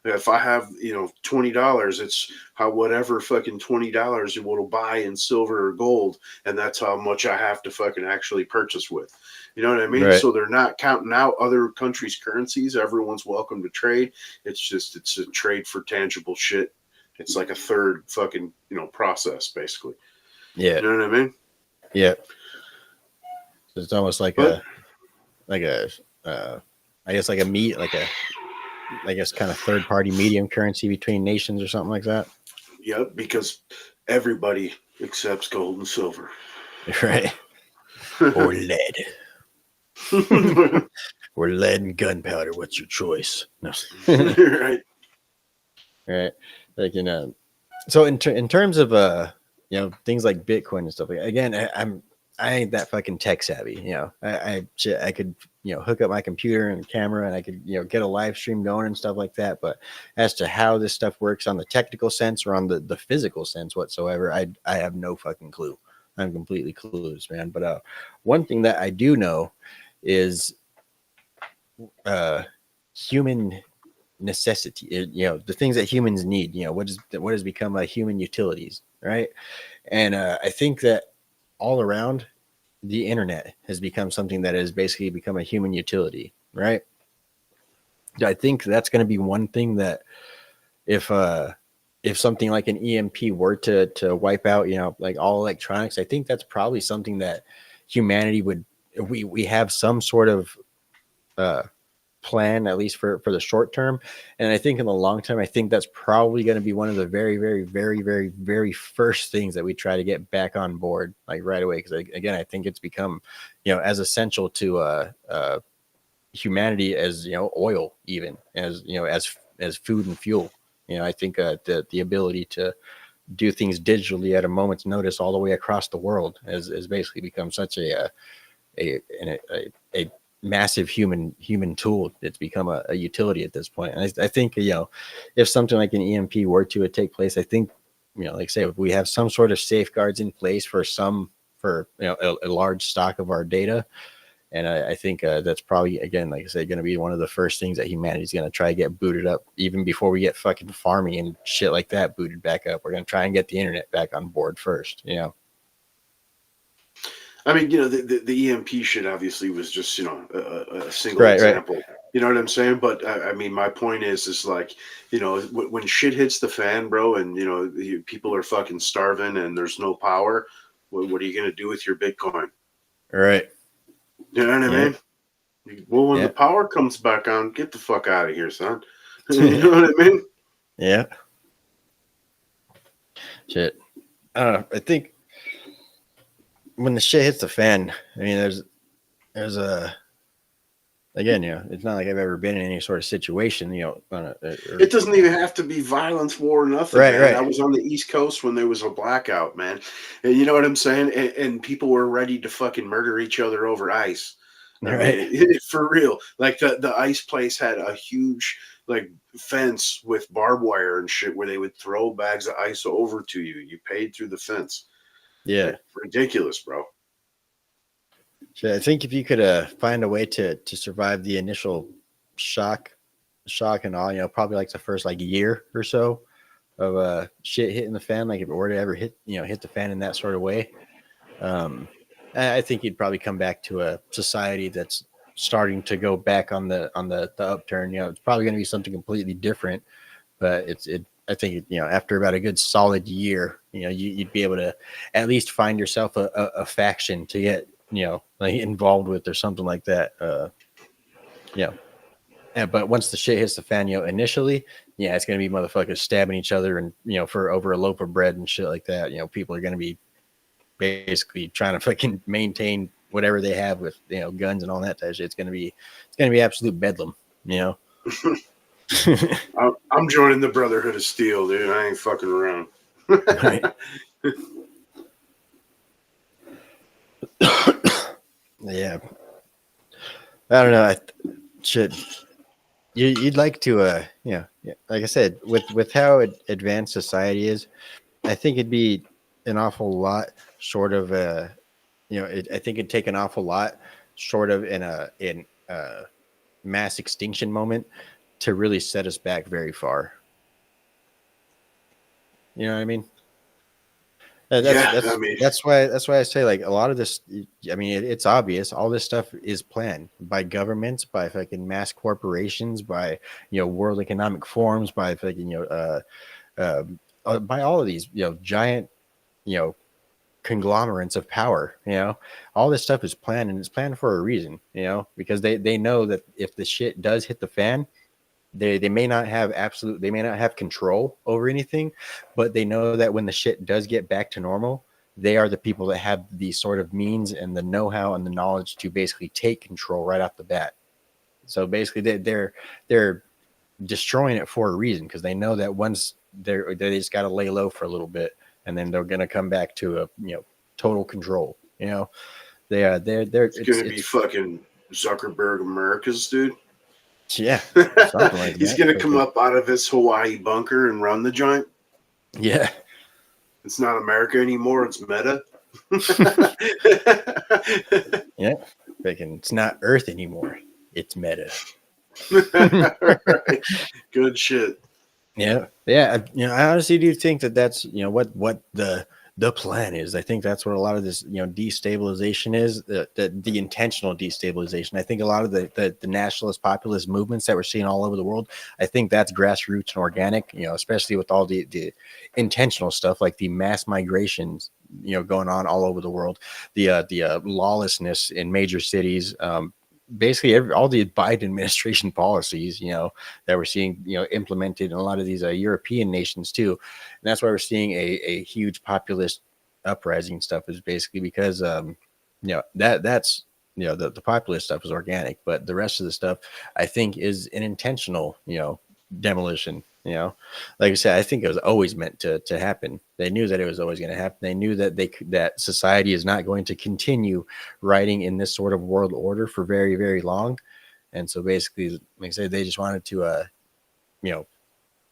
if I have, $20, it's whatever fucking $20 it will buy in silver or gold, and that's how much I have to fucking actually purchase with. You know what I mean? Right. So they're not counting out other countries' currencies. Everyone's welcome to trade. It's a trade for tangible shit. It's like a third fucking, process, basically. Yeah. You know what I mean? Yeah. So it's almost like I guess like a meat, I guess kind of third party medium currency between nations or something like that. Yep, because everybody accepts gold and silver. Right. Or lead. Or lead and gunpowder. What's your choice? No. Right. Right. Like, so in terms of things like Bitcoin and stuff, again, I ain't that fucking tech savvy. I could hook up my computer and camera and I could get a live stream going and stuff like that. But as to how this stuff works on the technical sense or on the physical sense whatsoever, I have no fucking clue. I'm completely clueless, man. But one thing that I do know is human necessity. The things that humans need. What has become human utilities, right? And I think that all around, the internet has become something that has basically become a human utility, right? I think that's going to be one thing that if if something like an EMP were to wipe out, like all electronics, I think that's probably something that humanity would, we have some sort of plan, at least for the short term. And I think in the long term, I think that's probably going to be one of the very, very, very, very, very first things that we try to get back on board, like right away. Because again, I think it's become, as essential to humanity as oil, even as as food and fuel. I think the ability to do things digitally at a moment's notice all the way across the world has basically become such a massive human tool. It's become a utility at this point. And I think if something like an EMP were to take place, I think like I say, if we have some sort of safeguards in place for a large stock of our data. And I think that's probably, again, like I said, going to be one of the first things that humanity's going to try to get booted up, even before we get fucking farming and shit like that booted back up. We're going to try and get the internet back on board first. I mean, the EMP shit obviously was just, a single example. Right. You know what I'm saying? But I mean, my point is like, when shit hits the fan, bro, and, people are fucking starving and there's no power, what are you going to do with your Bitcoin? All right. You know what I mean? Well, when the power comes back on, get the fuck out of here, son. You know what I mean? Yeah. Shit. I don't know. I think when the shit hits the fan, I mean, there's again, it's not like I've ever been in any sort of situation, it doesn't even have to be violence, war, nothing. Right, man. right. I was on the East Coast when there was a blackout, man. And you know what I'm saying? And people were ready to fucking murder each other over ice. Right. For real. Like the ice place had a huge like fence with barbed wire and shit where they would throw bags of ice over to you. You paid through the fence. Yeah. Like, ridiculous, bro. So I think if you could find a way to survive the initial shock and all, probably like the first like year or so of shit hitting the fan, like if it were to ever hit the fan in that sort of way, I think you'd probably come back to a society that's starting to go back on the upturn. It's probably going to be something completely different, but I think after about a good solid year, you'd be able to at least find yourself a faction to get like involved with or something like that. But once the shit hits the fan, initially, it's gonna be motherfuckers stabbing each other and for over a loaf of bread and shit like that. People are gonna be basically trying to fucking maintain whatever they have with guns and all that type of shit. It's gonna be absolute bedlam. I'm joining the Brotherhood of Steel, dude. I ain't fucking around. Right. Yeah, I don't know. You'd like to, like I said, with how advanced society is, I think it'd be an awful lot short of I think it'd take an awful lot short of in a mass extinction moment to really set us back very far. You know what I mean? That's why I say like a lot of this. I mean, it's obvious. All this stuff is planned by governments, by fucking mass corporations, by world economic forums, by fucking by all of these giant conglomerates of power. All this stuff is planned, and it's planned for a reason. Because they know that if the shit does hit the fan, they may not have control over anything, but they know that when the shit does get back to normal, they are the people that have the sort of means and the know-how and the knowledge to basically take control right off the bat. So basically they're destroying it for a reason, because they know that once they just got to lay low for a little bit, and then they're going to come back to a total control. It's going to be fucking Zuckerberg Americas, dude. Yeah, something like he's gonna come up out of his Hawaii bunker and run the joint. Yeah, it's not America anymore; it's Meta. Yeah, it's not Earth anymore; it's Meta. Right. Good shit. Yeah. I honestly do think that's what the the plan is. I think that's what a lot of this, destabilization is, the intentional destabilization. I think a lot of the nationalist populist movements that we're seeing all over the world, I think that's grassroots and organic, especially with all the intentional stuff like the mass migrations, going on all over the world, the lawlessness in major cities, basically all the Biden administration policies, that we're seeing, implemented in a lot of these European nations too. And that's why we're seeing a huge populist uprising stuff, is basically because, that's, the populist stuff is organic, but the rest of the stuff I think is an intentional, demolition. Like I said, I think it was always meant to happen. They knew that it was always going to happen. They knew that that society is not going to continue riding in this sort of world order for very, very long. And so basically, like I said, they just wanted to,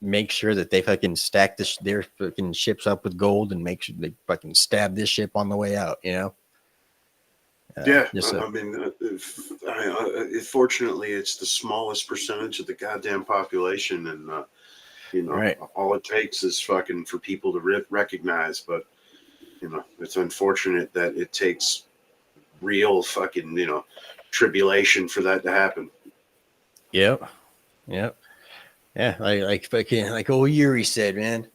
make sure that they fucking stack their fucking ships up with gold and make sure they fucking stab this ship on the way out. Yeah, I mean, fortunately, it's the smallest percentage of the goddamn population, and right. All it takes is fucking for people to recognize. But it's unfortunate that it takes real fucking tribulation for that to happen. Yep. Yeah, like fucking, like old Yuri said, man,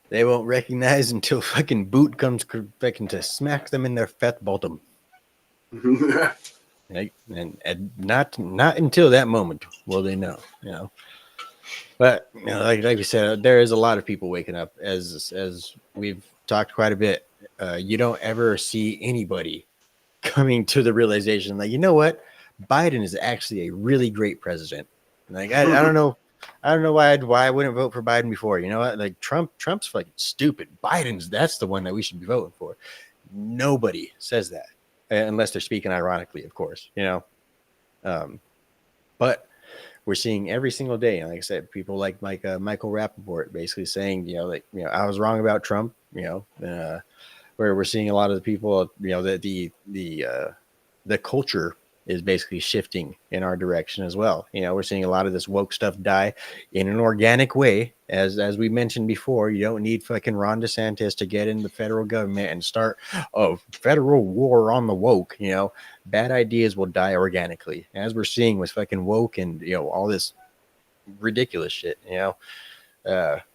they won't recognize until fucking boot comes fucking to smack them in their fat bottom. Like, and not until that moment will they know, But like you said, there is a lot of people waking up, as we've talked quite a bit. You don't ever see anybody coming to the realization, like, you know what, Biden is actually a really great president. Like I don't know why I wouldn't vote for Biden before. You know what? Like Trump's fucking stupid. That's the one that we should be voting for. Nobody says that unless they're speaking ironically, of course. But we're seeing every single day, like I said, people like Michael Rappaport basically saying, I was wrong about Trump. Where we're seeing a lot of the people, that the culture is basically shifting in our direction as well. We're seeing a lot of this woke stuff die in an organic way. As we mentioned before, you don't need fucking Ron DeSantis to get in the federal government and start a federal war on the woke. Bad ideas will die organically, as we're seeing with fucking woke and all this ridiculous shit.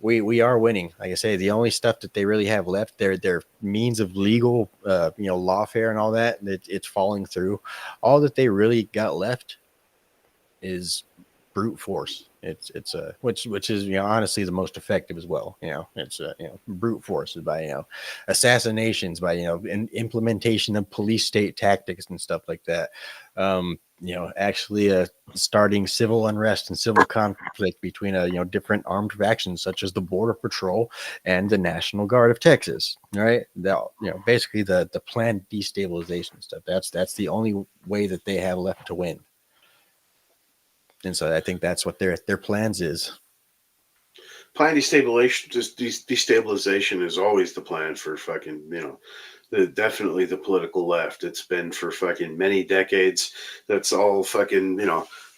We are winning. Like I say, the only stuff that they really have left, their means of legal, lawfare and all that, it's falling through. All that they really got left is brute force. It's which is honestly the most effective as well. It's brute force is by assassinations, by implementation of police state tactics and stuff like that. Actually starting civil unrest and civil conflict between different armed factions such as the Border Patrol and the National Guard of Texas. Right? Basically the planned destabilization stuff. That's the only way that they have left to win. And so I think that's what their plans is. Plan destabilization is always the plan for fucking, definitely the political left. It's been for fucking many decades. That's all fucking,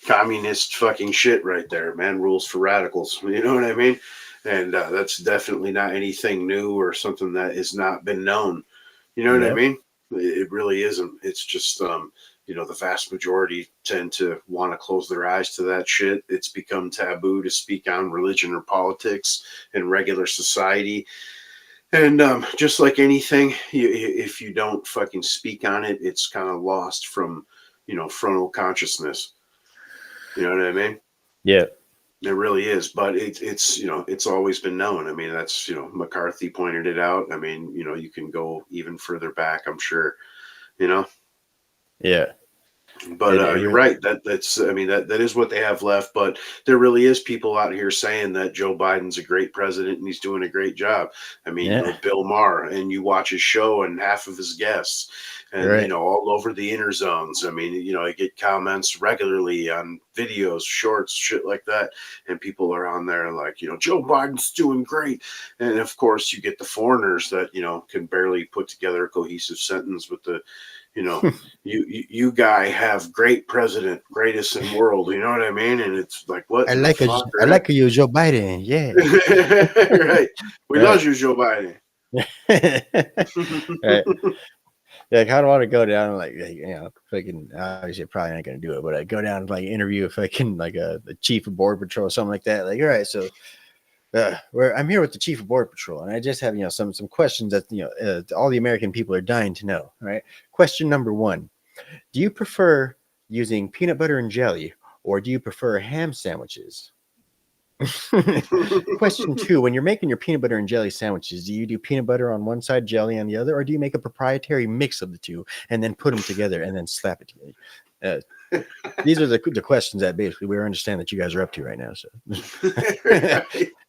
communist fucking shit right there. Man rules for radicals. You know what I mean? And that's definitely not anything new or something that has not been known. You know what I mean? It really isn't. It's just, the vast majority tend to want to close their eyes to that shit. It's become taboo to speak on religion or politics in regular society. And just like anything, if you don't fucking speak on it, it's kind of lost from, frontal consciousness. You know what I mean? Yeah. It really is. But it's always been known. I mean, that's, McCarthy pointed it out. I mean, you can go even further back, I'm sure, Yeah. But you're right. That is what they have left. But there really is people out here saying that Joe Biden's a great president and he's doing a great job. I mean, Bill Maher, and you watch his show and half of his guests, and all over the inner zones. I mean, I get comments regularly on videos, shorts, shit like that, and people are on there like, Joe Biden's doing great. And of course, you get the foreigners that can barely put together a cohesive sentence with the. You guy have great president, greatest in world. You know what I mean? And it's like, what? I like you, Joe Biden. Yeah. Right. We love you, Joe Biden. Right. Yeah, I kind of want to go down and like, you know, fucking obviously probably not gonna do it, but I go down and like interview if I can like the chief of border patrol or something like that. Like, all right, so I'm here with the chief of border patrol, and I just have some questions that all the American people are dying to know. All right, question number one: do you prefer using peanut butter and jelly, or do you prefer ham sandwiches? Question two: when you're making your peanut butter and jelly sandwiches, do you do peanut butter on one side, jelly on the other, or do you make a proprietary mix of the two and then put them together and then slap it together? These are the questions that basically we understand that you guys are up to right now. So,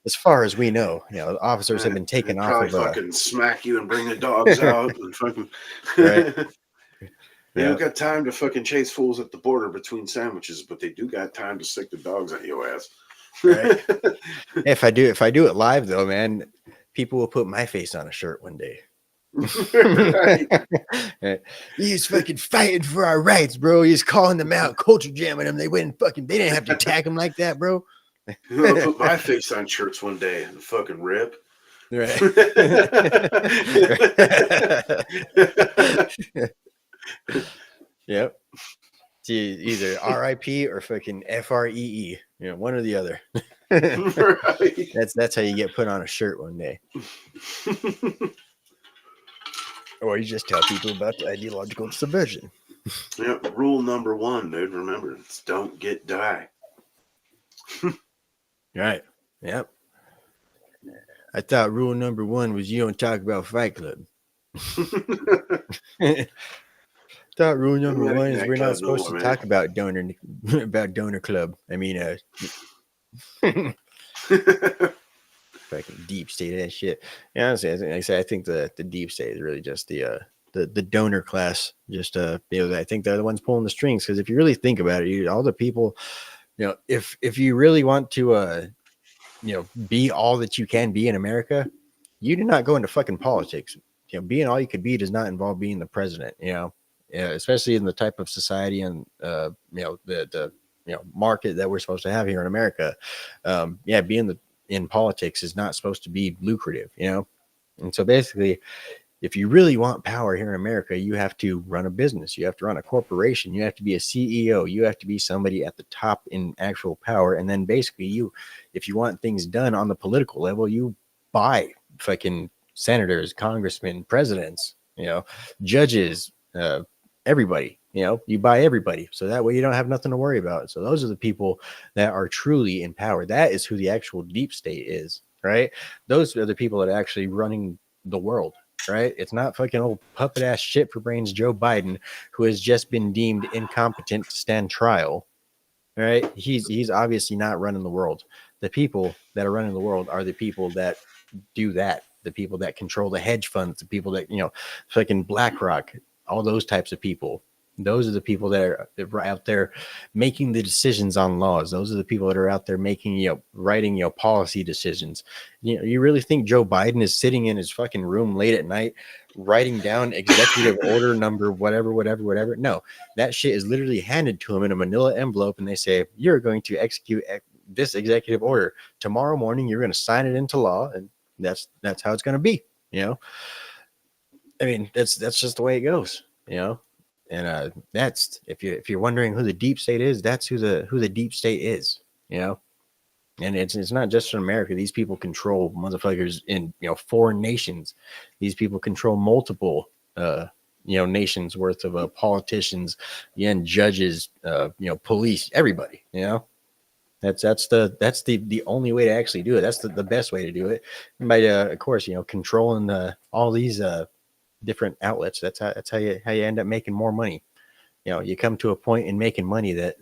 as far as we know, officers have been taken off probably of fucking smack you and bring the dogs out and fucking. Right. They don't got time to fucking chase fools at the border between sandwiches, but they do got time to stick the dogs on your ass. Right. If I do it live though, man, people will put my face on a shirt one day. Right. He's fucking fighting for our rights, bro. He's calling them out, culture jamming them. They didn't have to attack him like that, bro. I'll put my face on shirts one day and fucking rip. Right. Yep. See, either R.I.P. or fucking F.R.E.E. One or the other. Right. That's how you get put on a shirt one day. Or you just tell people about the ideological subversion. Yep. Rule number one, dude. Remember, it's don't get die. Right. Yep. I thought rule number one was you don't talk about Fight Club. Thought rule number one is we're not supposed to talk about Donor Club. I mean, fucking deep state of that shit. Yeah, honestly, I think the deep state is really just the donor class. Just I think they're the ones pulling the strings. Because if you really think about it, all the people, if you really want to be all that you can be in America, you do not go into fucking politics. Being all you could be does not involve being the president. Especially in the type of society and the market that we're supposed to have here in America. Being in politics is not supposed to be lucrative, and so basically, if you really want power here in America, you have to run a business, you have to run a corporation, you have to be a CEO, you have to be somebody at the top in actual power, and then basically if you want things done on the political level, you buy fucking senators, congressmen, presidents, judges, everybody. You buy everybody, so that way you don't have nothing to worry about. So those are the people that are truly in power. That is who the actual deep state is, right? Those are the people that are actually running the world, right? It's not fucking old puppet ass shit for brains Joe Biden, who has just been deemed incompetent to stand trial, right? He's obviously not running the world. The people that are running the world are the people that do that. The people that control the hedge funds, the people that fucking BlackRock, all those types of people. Those are the people that are out there making the decisions on laws. Those are the people that are out there making, writing, policy decisions. You really think Joe Biden is sitting in his fucking room late at night, writing down executive order number, whatever? No, that shit is literally handed to him in a manila envelope. And they say, you're going to execute this executive order tomorrow morning. You're going to sign it into law. And that's how it's going to be, I mean, that's just the way it goes, And that's if you're wondering who the deep state is, that's who the deep state is, And it's not just in America. These people control motherfuckers in foreign nations. These people control multiple nations worth of politicians, and judges, police, everybody. That's the only way to actually do it. That's the best way to do it. And by of course, controlling all these different outlets. That's how you end up making more money. You come to a point in making money that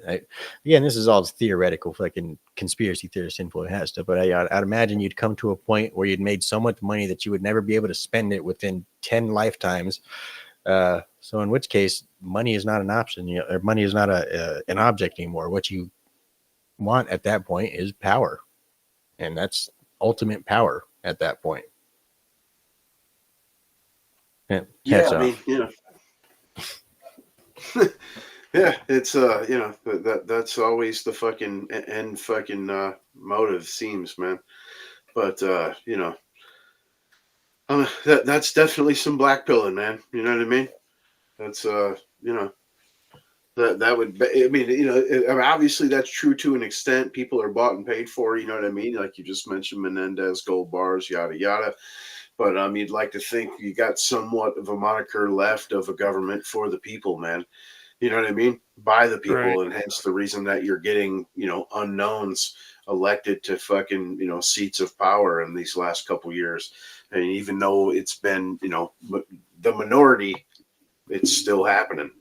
again, this is all theoretical fucking conspiracy theorist info it has stuff, but I'd imagine you'd come to a point where you'd made so much money that you would never be able to spend it within 10 lifetimes. So in which case, money is not an option, or money is not an object anymore. What you want at that point is power, and that's ultimate power at that point. I mean, yeah, it's that's always the fucking end fucking motive seems, man. But That's definitely some blackpilling, man. You know what I mean? That's that would be, I mean, obviously that's true to an extent. People are bought and paid for, you know what I mean? Like you just mentioned, Menendez, gold bars, yada yada. But you'd like to think you got somewhat of a moniker left of a government for the people, man. You know what I mean? By the people, Right. and hence the reason that you're getting, unknowns elected to fucking, seats of power in these last couple years. And even though it's been, the minority, it's still happening.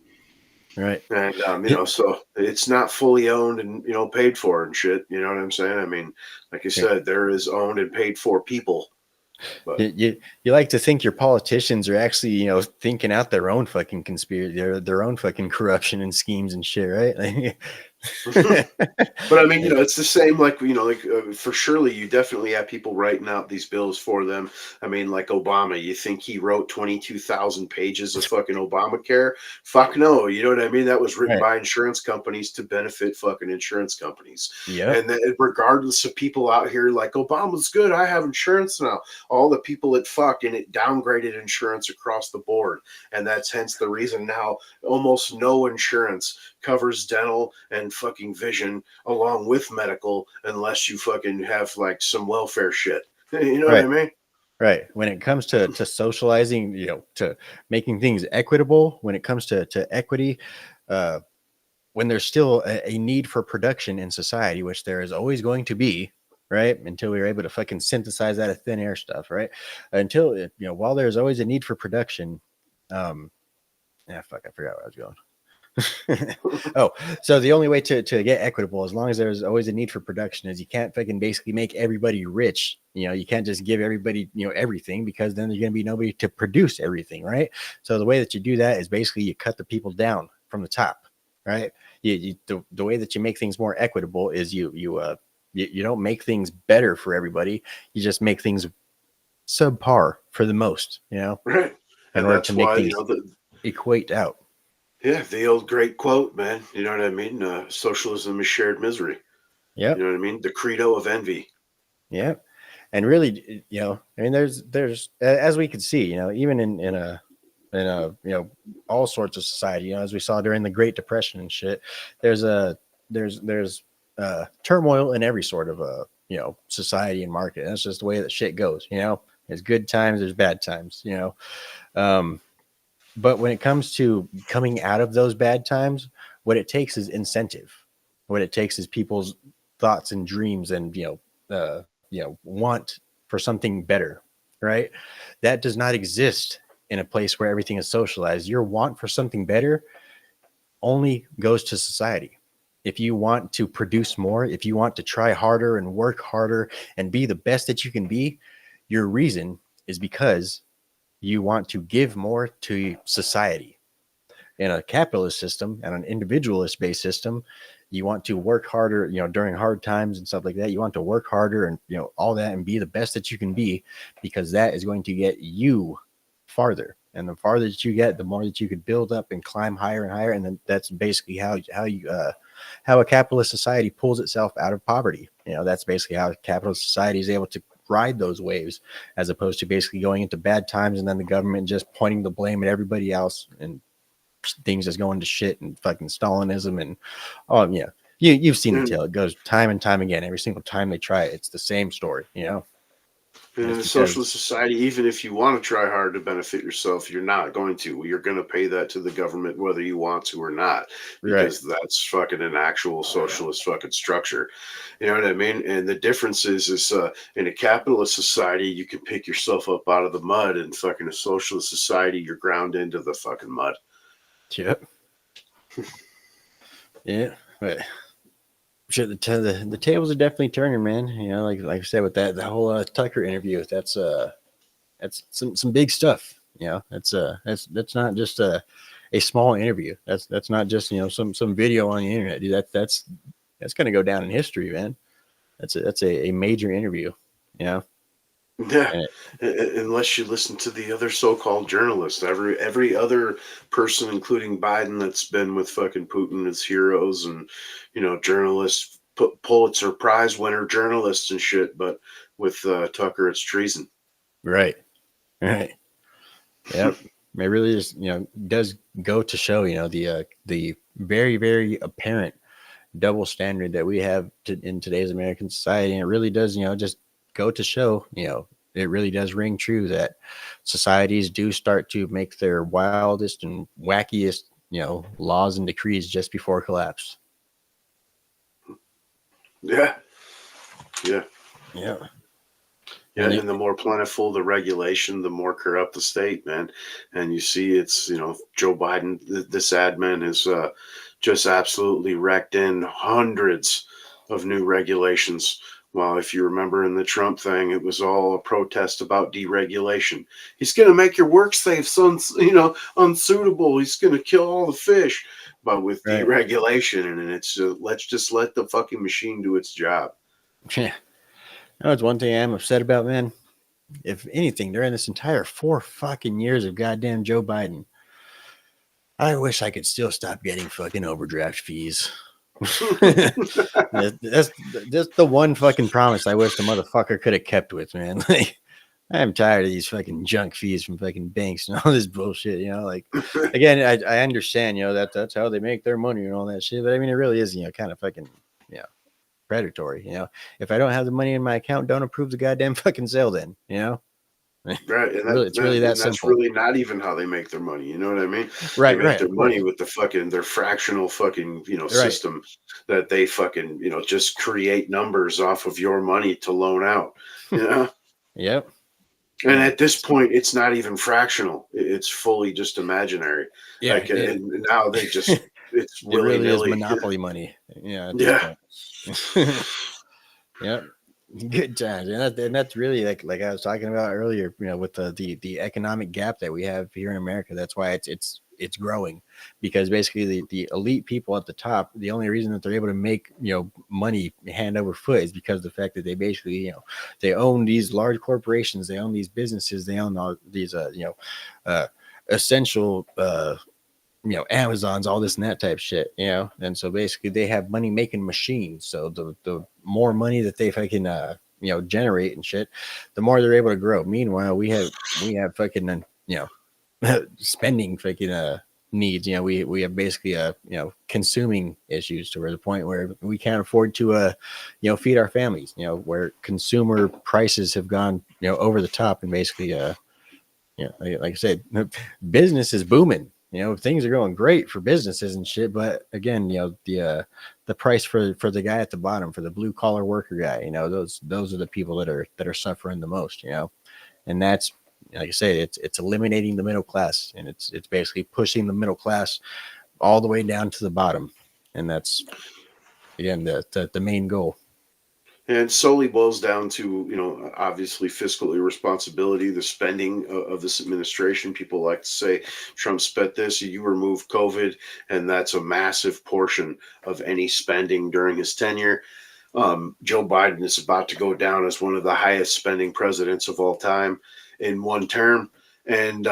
Right. And so it's not fully owned and paid for and shit. You know what I'm saying? I mean, like I said, there is owned and paid for people. But You like to think your politicians are actually thinking out their own fucking conspiracy, their own fucking corruption and schemes and shit, right? but I mean, it's the same. Like for surely you definitely have people writing out these bills for them. I mean, like Obama. You think he wrote 22,000 pages of fucking Obamacare? Fuck no. You know what I mean? That was written by insurance companies to benefit fucking insurance companies. Yeah. And then, regardless of people out here like Obama's good, I have insurance now. All the people that fuck and it downgraded insurance across the board, and that's hence the reason now almost no insurance covers dental and fucking vision along with medical unless you fucking have like some welfare shit. You know what I mean? Right. When it comes to socializing, to making things equitable, when it comes to equity, when there's still a need for production in society, which there is always going to be, right? Until we were able to fucking synthesize that of thin air stuff, right? Until, while there's always a need for production, I forgot where I was going. Oh, so the only way to get equitable, as long as there's always a need for production, is you can't fucking basically make everybody rich. You can't just give everybody, everything, because then there's going to be nobody to produce everything, right? So the way that you do that is basically you cut the people down from the top, right? The way that you make things more equitable is you don't make things better for everybody. You just make things subpar for the most, right? In order to make things equate out. Yeah, the old great quote, man. You know what I mean? Socialism is shared misery. Yeah. You know what I mean? The credo of envy. Yeah. And really, I mean, there's as we could see, even in all sorts of society, as we saw during the Great Depression and shit, there's turmoil in every sort of society and market. That's just the way that shit goes. There's good times, there's bad times. But when it comes to coming out of those bad times, what it takes is incentive. What it takes is people's thoughts and dreams and want for something better, right? That does not exist in a place where everything is socialized. Your want for something better only goes to society. If you want to produce more, if you want to try harder and work harder and be the best that you can be, your reason is because you want to give more to society. In a capitalist system and an individualist based system, you want to work harder, during hard times and stuff like that. You want to work harder and, all that, and be the best that you can be, because that is going to get you farther. And the farther that you get, the more that you could build up and climb higher and higher. And then that's basically how a capitalist society pulls itself out of poverty. That's basically how capitalist society is able to ride those waves, as opposed to basically going into bad times and then the government just pointing the blame at everybody else and things just going to shit and fucking Stalinism. And you've seen the tale. It goes time and time again. Every single time they try it, it's the same story. In a socialist society, even if you want to try hard to benefit yourself, you're not going to. You're going to pay that to the government whether you want to or not, because that's fucking an actual socialist fucking structure. You know what I mean? And the difference is in a capitalist society, you can pick yourself up out of the mud, and fucking a socialist society, you're ground into the fucking mud. Yep. Yeah. But sure, the tables are definitely turning, man. Like I said, with that the whole Tucker interview, that's some big stuff. That's not just a small interview. That's not just some video on the internet, dude. That's gonna go down in history, man. That's a major interview. Yeah. Unless you listen to the other so-called journalists, every other person, including Biden, that's been with fucking Putin as heroes, and journalists, Pulitzer Prize winner journalists and shit. But with Tucker, it's treason. Right. Right. Yep. It really is, does go to show, the very, very apparent double standard that we have in today's American society. And it really does, just go to show, it really does ring true that societies do start to make their wildest and wackiest, laws and decrees just before collapse. Yeah. Yeah. Yeah, and the more plentiful the regulation, the more corrupt the state, man. And you see, it's Joe Biden. This admin has just absolutely wrecked in hundreds of new regulations. Well, if you remember in the Trump thing, it was all a protest about deregulation. He's going to make your work safe, unsuitable. He's going to kill all the fish. But with deregulation, and it's let's just let the fucking machine do its job. Yeah. It's one thing I'm upset about, man. If anything, during this entire 4 fucking years of goddamn Joe Biden, I wish I could still stop getting fucking overdraft fees. That's the one fucking promise I wish the motherfucker could have kept with, man. Like, I'm tired of these fucking junk fees from fucking banks and all this bullshit, again, I understand, that's how they make their money and all that shit. But I mean, it really is, kind of fucking, predatory. If I don't have the money in my account, don't approve the goddamn fucking sale then, Right. And it's really that simple. That's really not even how they make their money. You know what I mean? Right. They make their money with their fractional fucking, system that they fucking, just create numbers off of your money to loan out. Yep. And at this point, it's not even fractional. It's fully just imaginary. Yeah. And now they just, it's it really is monopoly money. Yeah. Yep. Good times. And that's really like I was talking about earlier, with the economic gap that we have here in America. That's why it's growing, because basically the elite people at the top, the only reason that they're able to make, money hand over foot is because of the fact that they basically, they own these large corporations, they own these businesses, they own all these, essential, Amazons, all this and that type shit, and so basically they have money making machines. So the more money that they fucking generate and shit, the more they're able to grow. Meanwhile, we have fucking spending fucking needs. We have basically consuming issues to the point where we can't afford to feed our families. Where consumer prices have gone over the top, and basically like I said, business is booming. Things are going great for businesses and shit, but again, the price for the guy at the bottom, for the blue collar worker guy, those are the people that are suffering the most, and that's, like I say, it's eliminating the middle class, and it's basically pushing the middle class all the way down to the bottom, and that's again the main goal. And it solely boils down to, obviously fiscal irresponsibility, the spending of this administration. People like to say Trump spent this, you remove COVID, and that's a massive portion of any spending during his tenure. Joe Biden is about to go down as one of the highest spending presidents of all time in one term. And,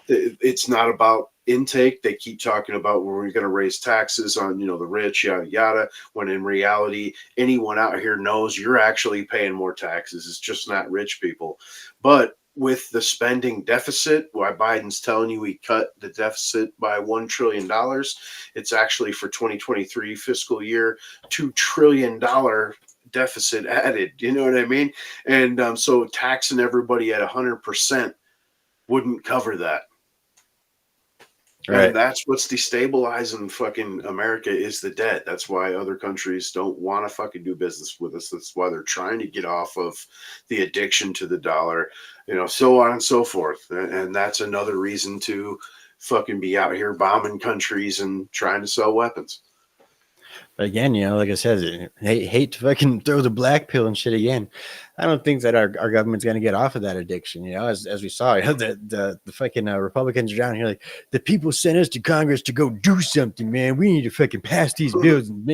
it's not about intake. They keep talking about where we're going to raise taxes on, the rich, yada, yada, when in reality, anyone out here knows you're actually paying more taxes. It's just not rich people. But with the spending deficit, why Biden's telling you he cut the deficit by $1 trillion, it's actually for 2023 fiscal year, $2 trillion deficit added. You know what I mean? And so taxing everybody at 100% wouldn't cover that. Right. And that's what's destabilizing fucking America is the debt. That's why other countries don't want to fucking do business with us. That's why they're trying to get off of the addiction to the dollar, so on and so forth. And that's another reason to fucking be out here bombing countries and trying to sell weapons. But again, like I said, hate to fucking throw the black pill and shit again. I don't think that our government's going to get off of that addiction. As we saw, the fucking Republicans are down here like, the people sent us to Congress to go do something, man. We need to fucking pass these bills and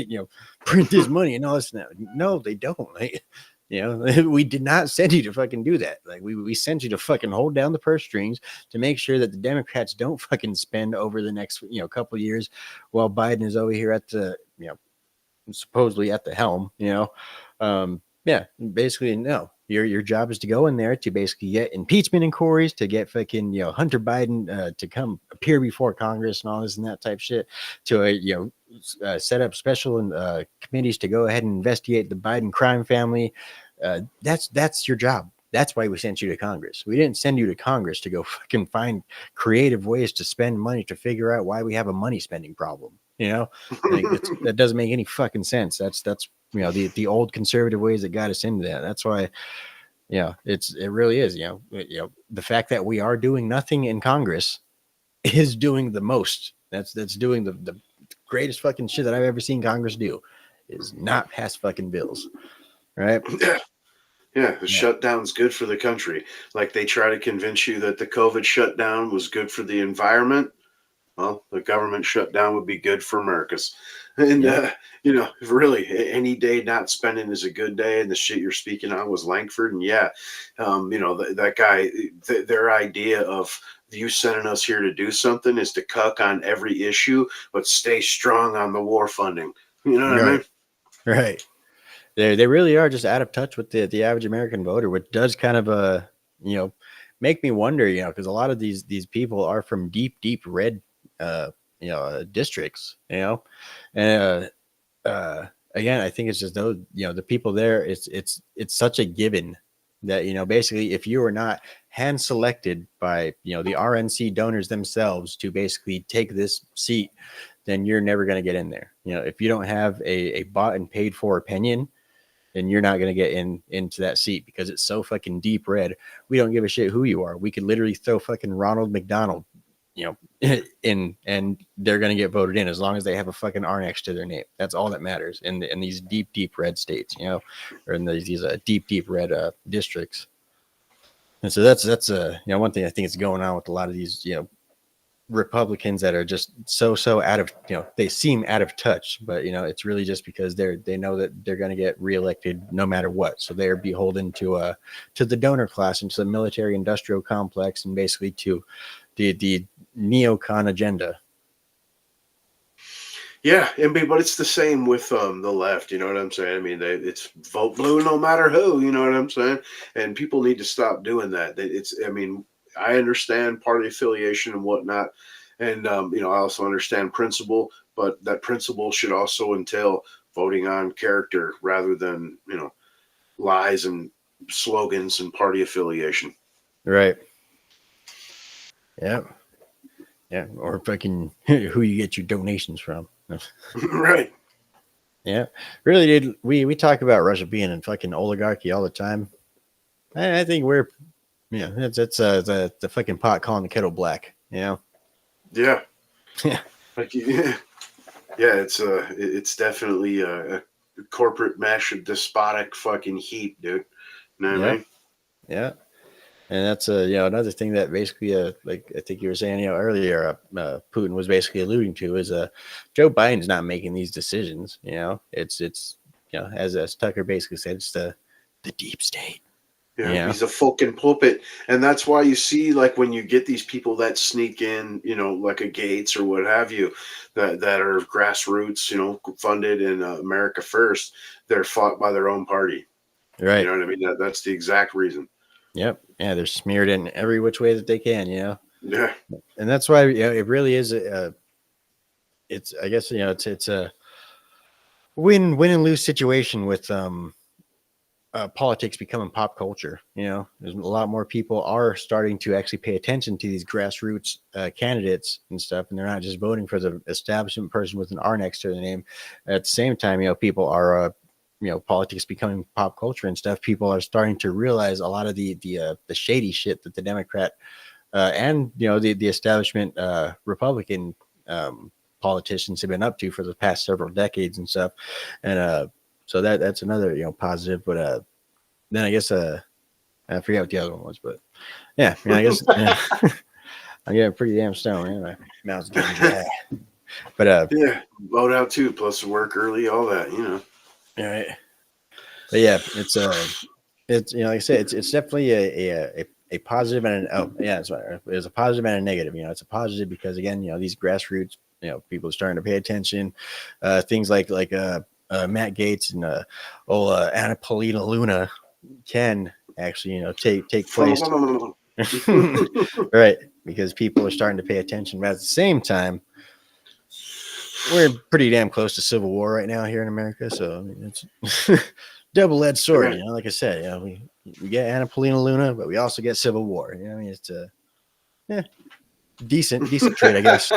print this money and all this. No, they don't. Like, we did not send you to fucking do that. Like we sent you to fucking hold down the purse strings to make sure that the Democrats don't fucking spend over the next couple of years while Biden is over here at the supposedly at the helm. Basically no. your job is to go in there to basically get impeachment inquiries, to get fucking, Hunter Biden to come appear before Congress and all this and that type shit, to, set up special committees to go ahead and investigate the Biden crime family. That's your job. That's why we sent you to Congress. We didn't send you to Congress to go fucking find creative ways to spend money to figure out why we have a money spending problem. Like that doesn't make any fucking sense. That's the old conservative ways that got us into that. That's why, it really is, the fact that we are doing nothing in Congress is doing the most. That's doing the greatest fucking shit that I've ever seen Congress do, is not pass fucking bills. Right? Yeah, the shutdown's good for the country. Like they try to convince you that the COVID shutdown was good for the environment. Well, the government shutdown would be good for America's. And, really, any day not spending is a good day. And the shit you're speaking on was Langford. And that guy, their idea of you sending us here to do something is to cuck on every issue, but stay strong on the war funding. You know what I mean? Right. They really are just out of touch with the average American voter, which does kind of make me wonder, because a lot of these people are from deep red districts, and again, I think it's just those, the people there, it's such a given that, basically if you are not hand selected by, the RNC donors themselves to basically take this seat, then you're never going to get in there. If you don't have a bought and paid for opinion, then you're not going to get into that seat, because it's so fucking deep red. We don't give a shit who you are. We could literally throw fucking Ronald McDonald, in, and they're going to get voted in as long as they have a fucking R next to their name. That's all that matters in these deep red states, or in these deep red districts. And so that's one thing I think is going on with a lot of these, Republicans that are just so out of, they seem out of touch, but it's really just because they know that they're going to get reelected no matter what. So they're beholden to the donor class and to the military industrial complex, and basically to the neocon agenda. Yeah, but it's the same with the left. You know what I'm saying? I mean, it's vote blue no matter who. You know what I'm saying? And people need to stop doing that. I understand party affiliation and whatnot, and I also understand principle, but that principle should also entail voting on character rather than lies and slogans and party affiliation. Right. Yeah. Yeah. Or fucking who you get your donations from. Right. Yeah. Really, dude. We talk about Russia being a fucking oligarchy all the time. I think we're. Yeah, it's the fucking pot calling the kettle black, Yeah. Yeah. It's definitely a corporate mesh of despotic fucking heat, dude. You know what I mean? Yeah. And that's another thing that basically like I think you were saying earlier, Putin was basically alluding to is Joe Biden's not making these decisions. It's as Tucker basically said, it's the deep state. Yeah, he's a fucking puppet. And that's why you see, like, when you get these people that sneak in, like a Gates or what have you, that are grassroots, funded in America First, they're fought by their own party. Right. You know what I mean? That's the exact reason. Yep. Yeah, they're smeared in every which way that they can, Yeah. And that's why it really is it's I guess it's a win and lose situation with politics becoming pop culture. There's a lot more people are starting to actually pay attention to these grassroots candidates and stuff, and they're not just voting for the establishment person with an R next to their name. At the same time, people are politics becoming pop culture and stuff. People are starting to realize a lot of the shady shit that the Democrat and the establishment Republican politicians have been up to for the past several decades and stuff. And so that's another positive. But then I guess I forget what the other one was, but yeah, I guess I'm getting pretty damn stoned. My mouth's getting dry. But vote out too, plus work early, all that. All right. But yeah, it's like I said, it's definitely a positive and it's a positive and a negative. It's a positive because again, these grassroots, people are starting to pay attention. Things like Matt Gaetz and Anna Paulina Luna can actually, take place. Right, because people are starting to pay attention. But at the same time, we're pretty damn close to civil war right now here in America. So I mean, it's double-edged sword. Like I said, we get Anna Paulina Luna, but we also get civil war. I mean, it's decent trade, I guess.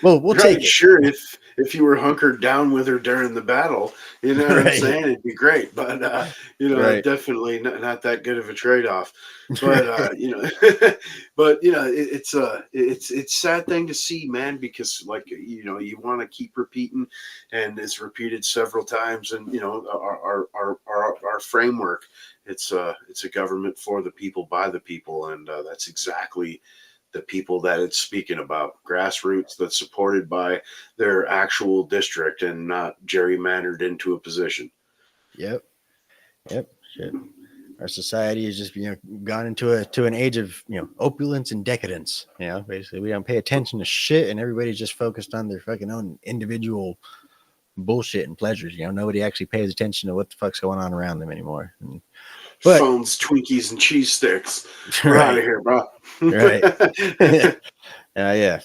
we'll right, take it. Sure, if you were hunkered down with her during the battle, you know what I'm saying, it'd be great. But definitely not that good of a trade-off. But but it's a sad thing to see, man, because you want to keep repeating, and it's repeated several times, and our framework, it's a government for the people by the people, and that's exactly the people that it's speaking about, grassroots that's supported by their actual district and not gerrymandered into a position. Yep. Shit. Our society has just gone into an age of opulence and decadence. Basically we don't pay attention to shit, and everybody's just focused on their fucking own individual bullshit and pleasures. Nobody actually pays attention to what the fuck's going on around them anymore. Phones, Twinkies, and cheese sticks. We're out of here, bro. Right. Yeah.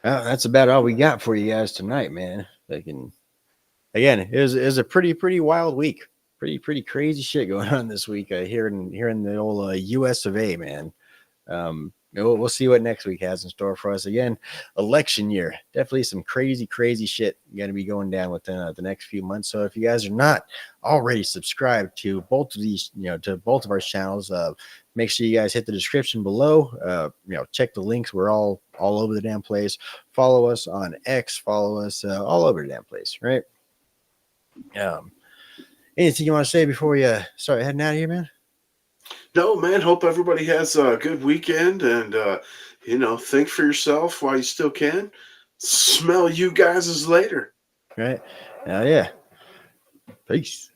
Well, that's about all we got for you guys tonight, man. Again, it was a pretty wild week. Pretty crazy shit going on this week here in the old US of A, man. We'll see what next week has in store for us. Again, election year, definitely some crazy shit going to be going down within the next few months. So if you guys are not already subscribed to both of these, to both of our channels, make sure you guys hit the description below. Check the links. We're all over the damn place. Follow us on X. Follow us all over the damn place. Right. Anything you want to say before we start heading out of here, man? No, man. Hope everybody has a good weekend, and think for yourself while you still can. Smell you guys later. Right. Yeah. Peace.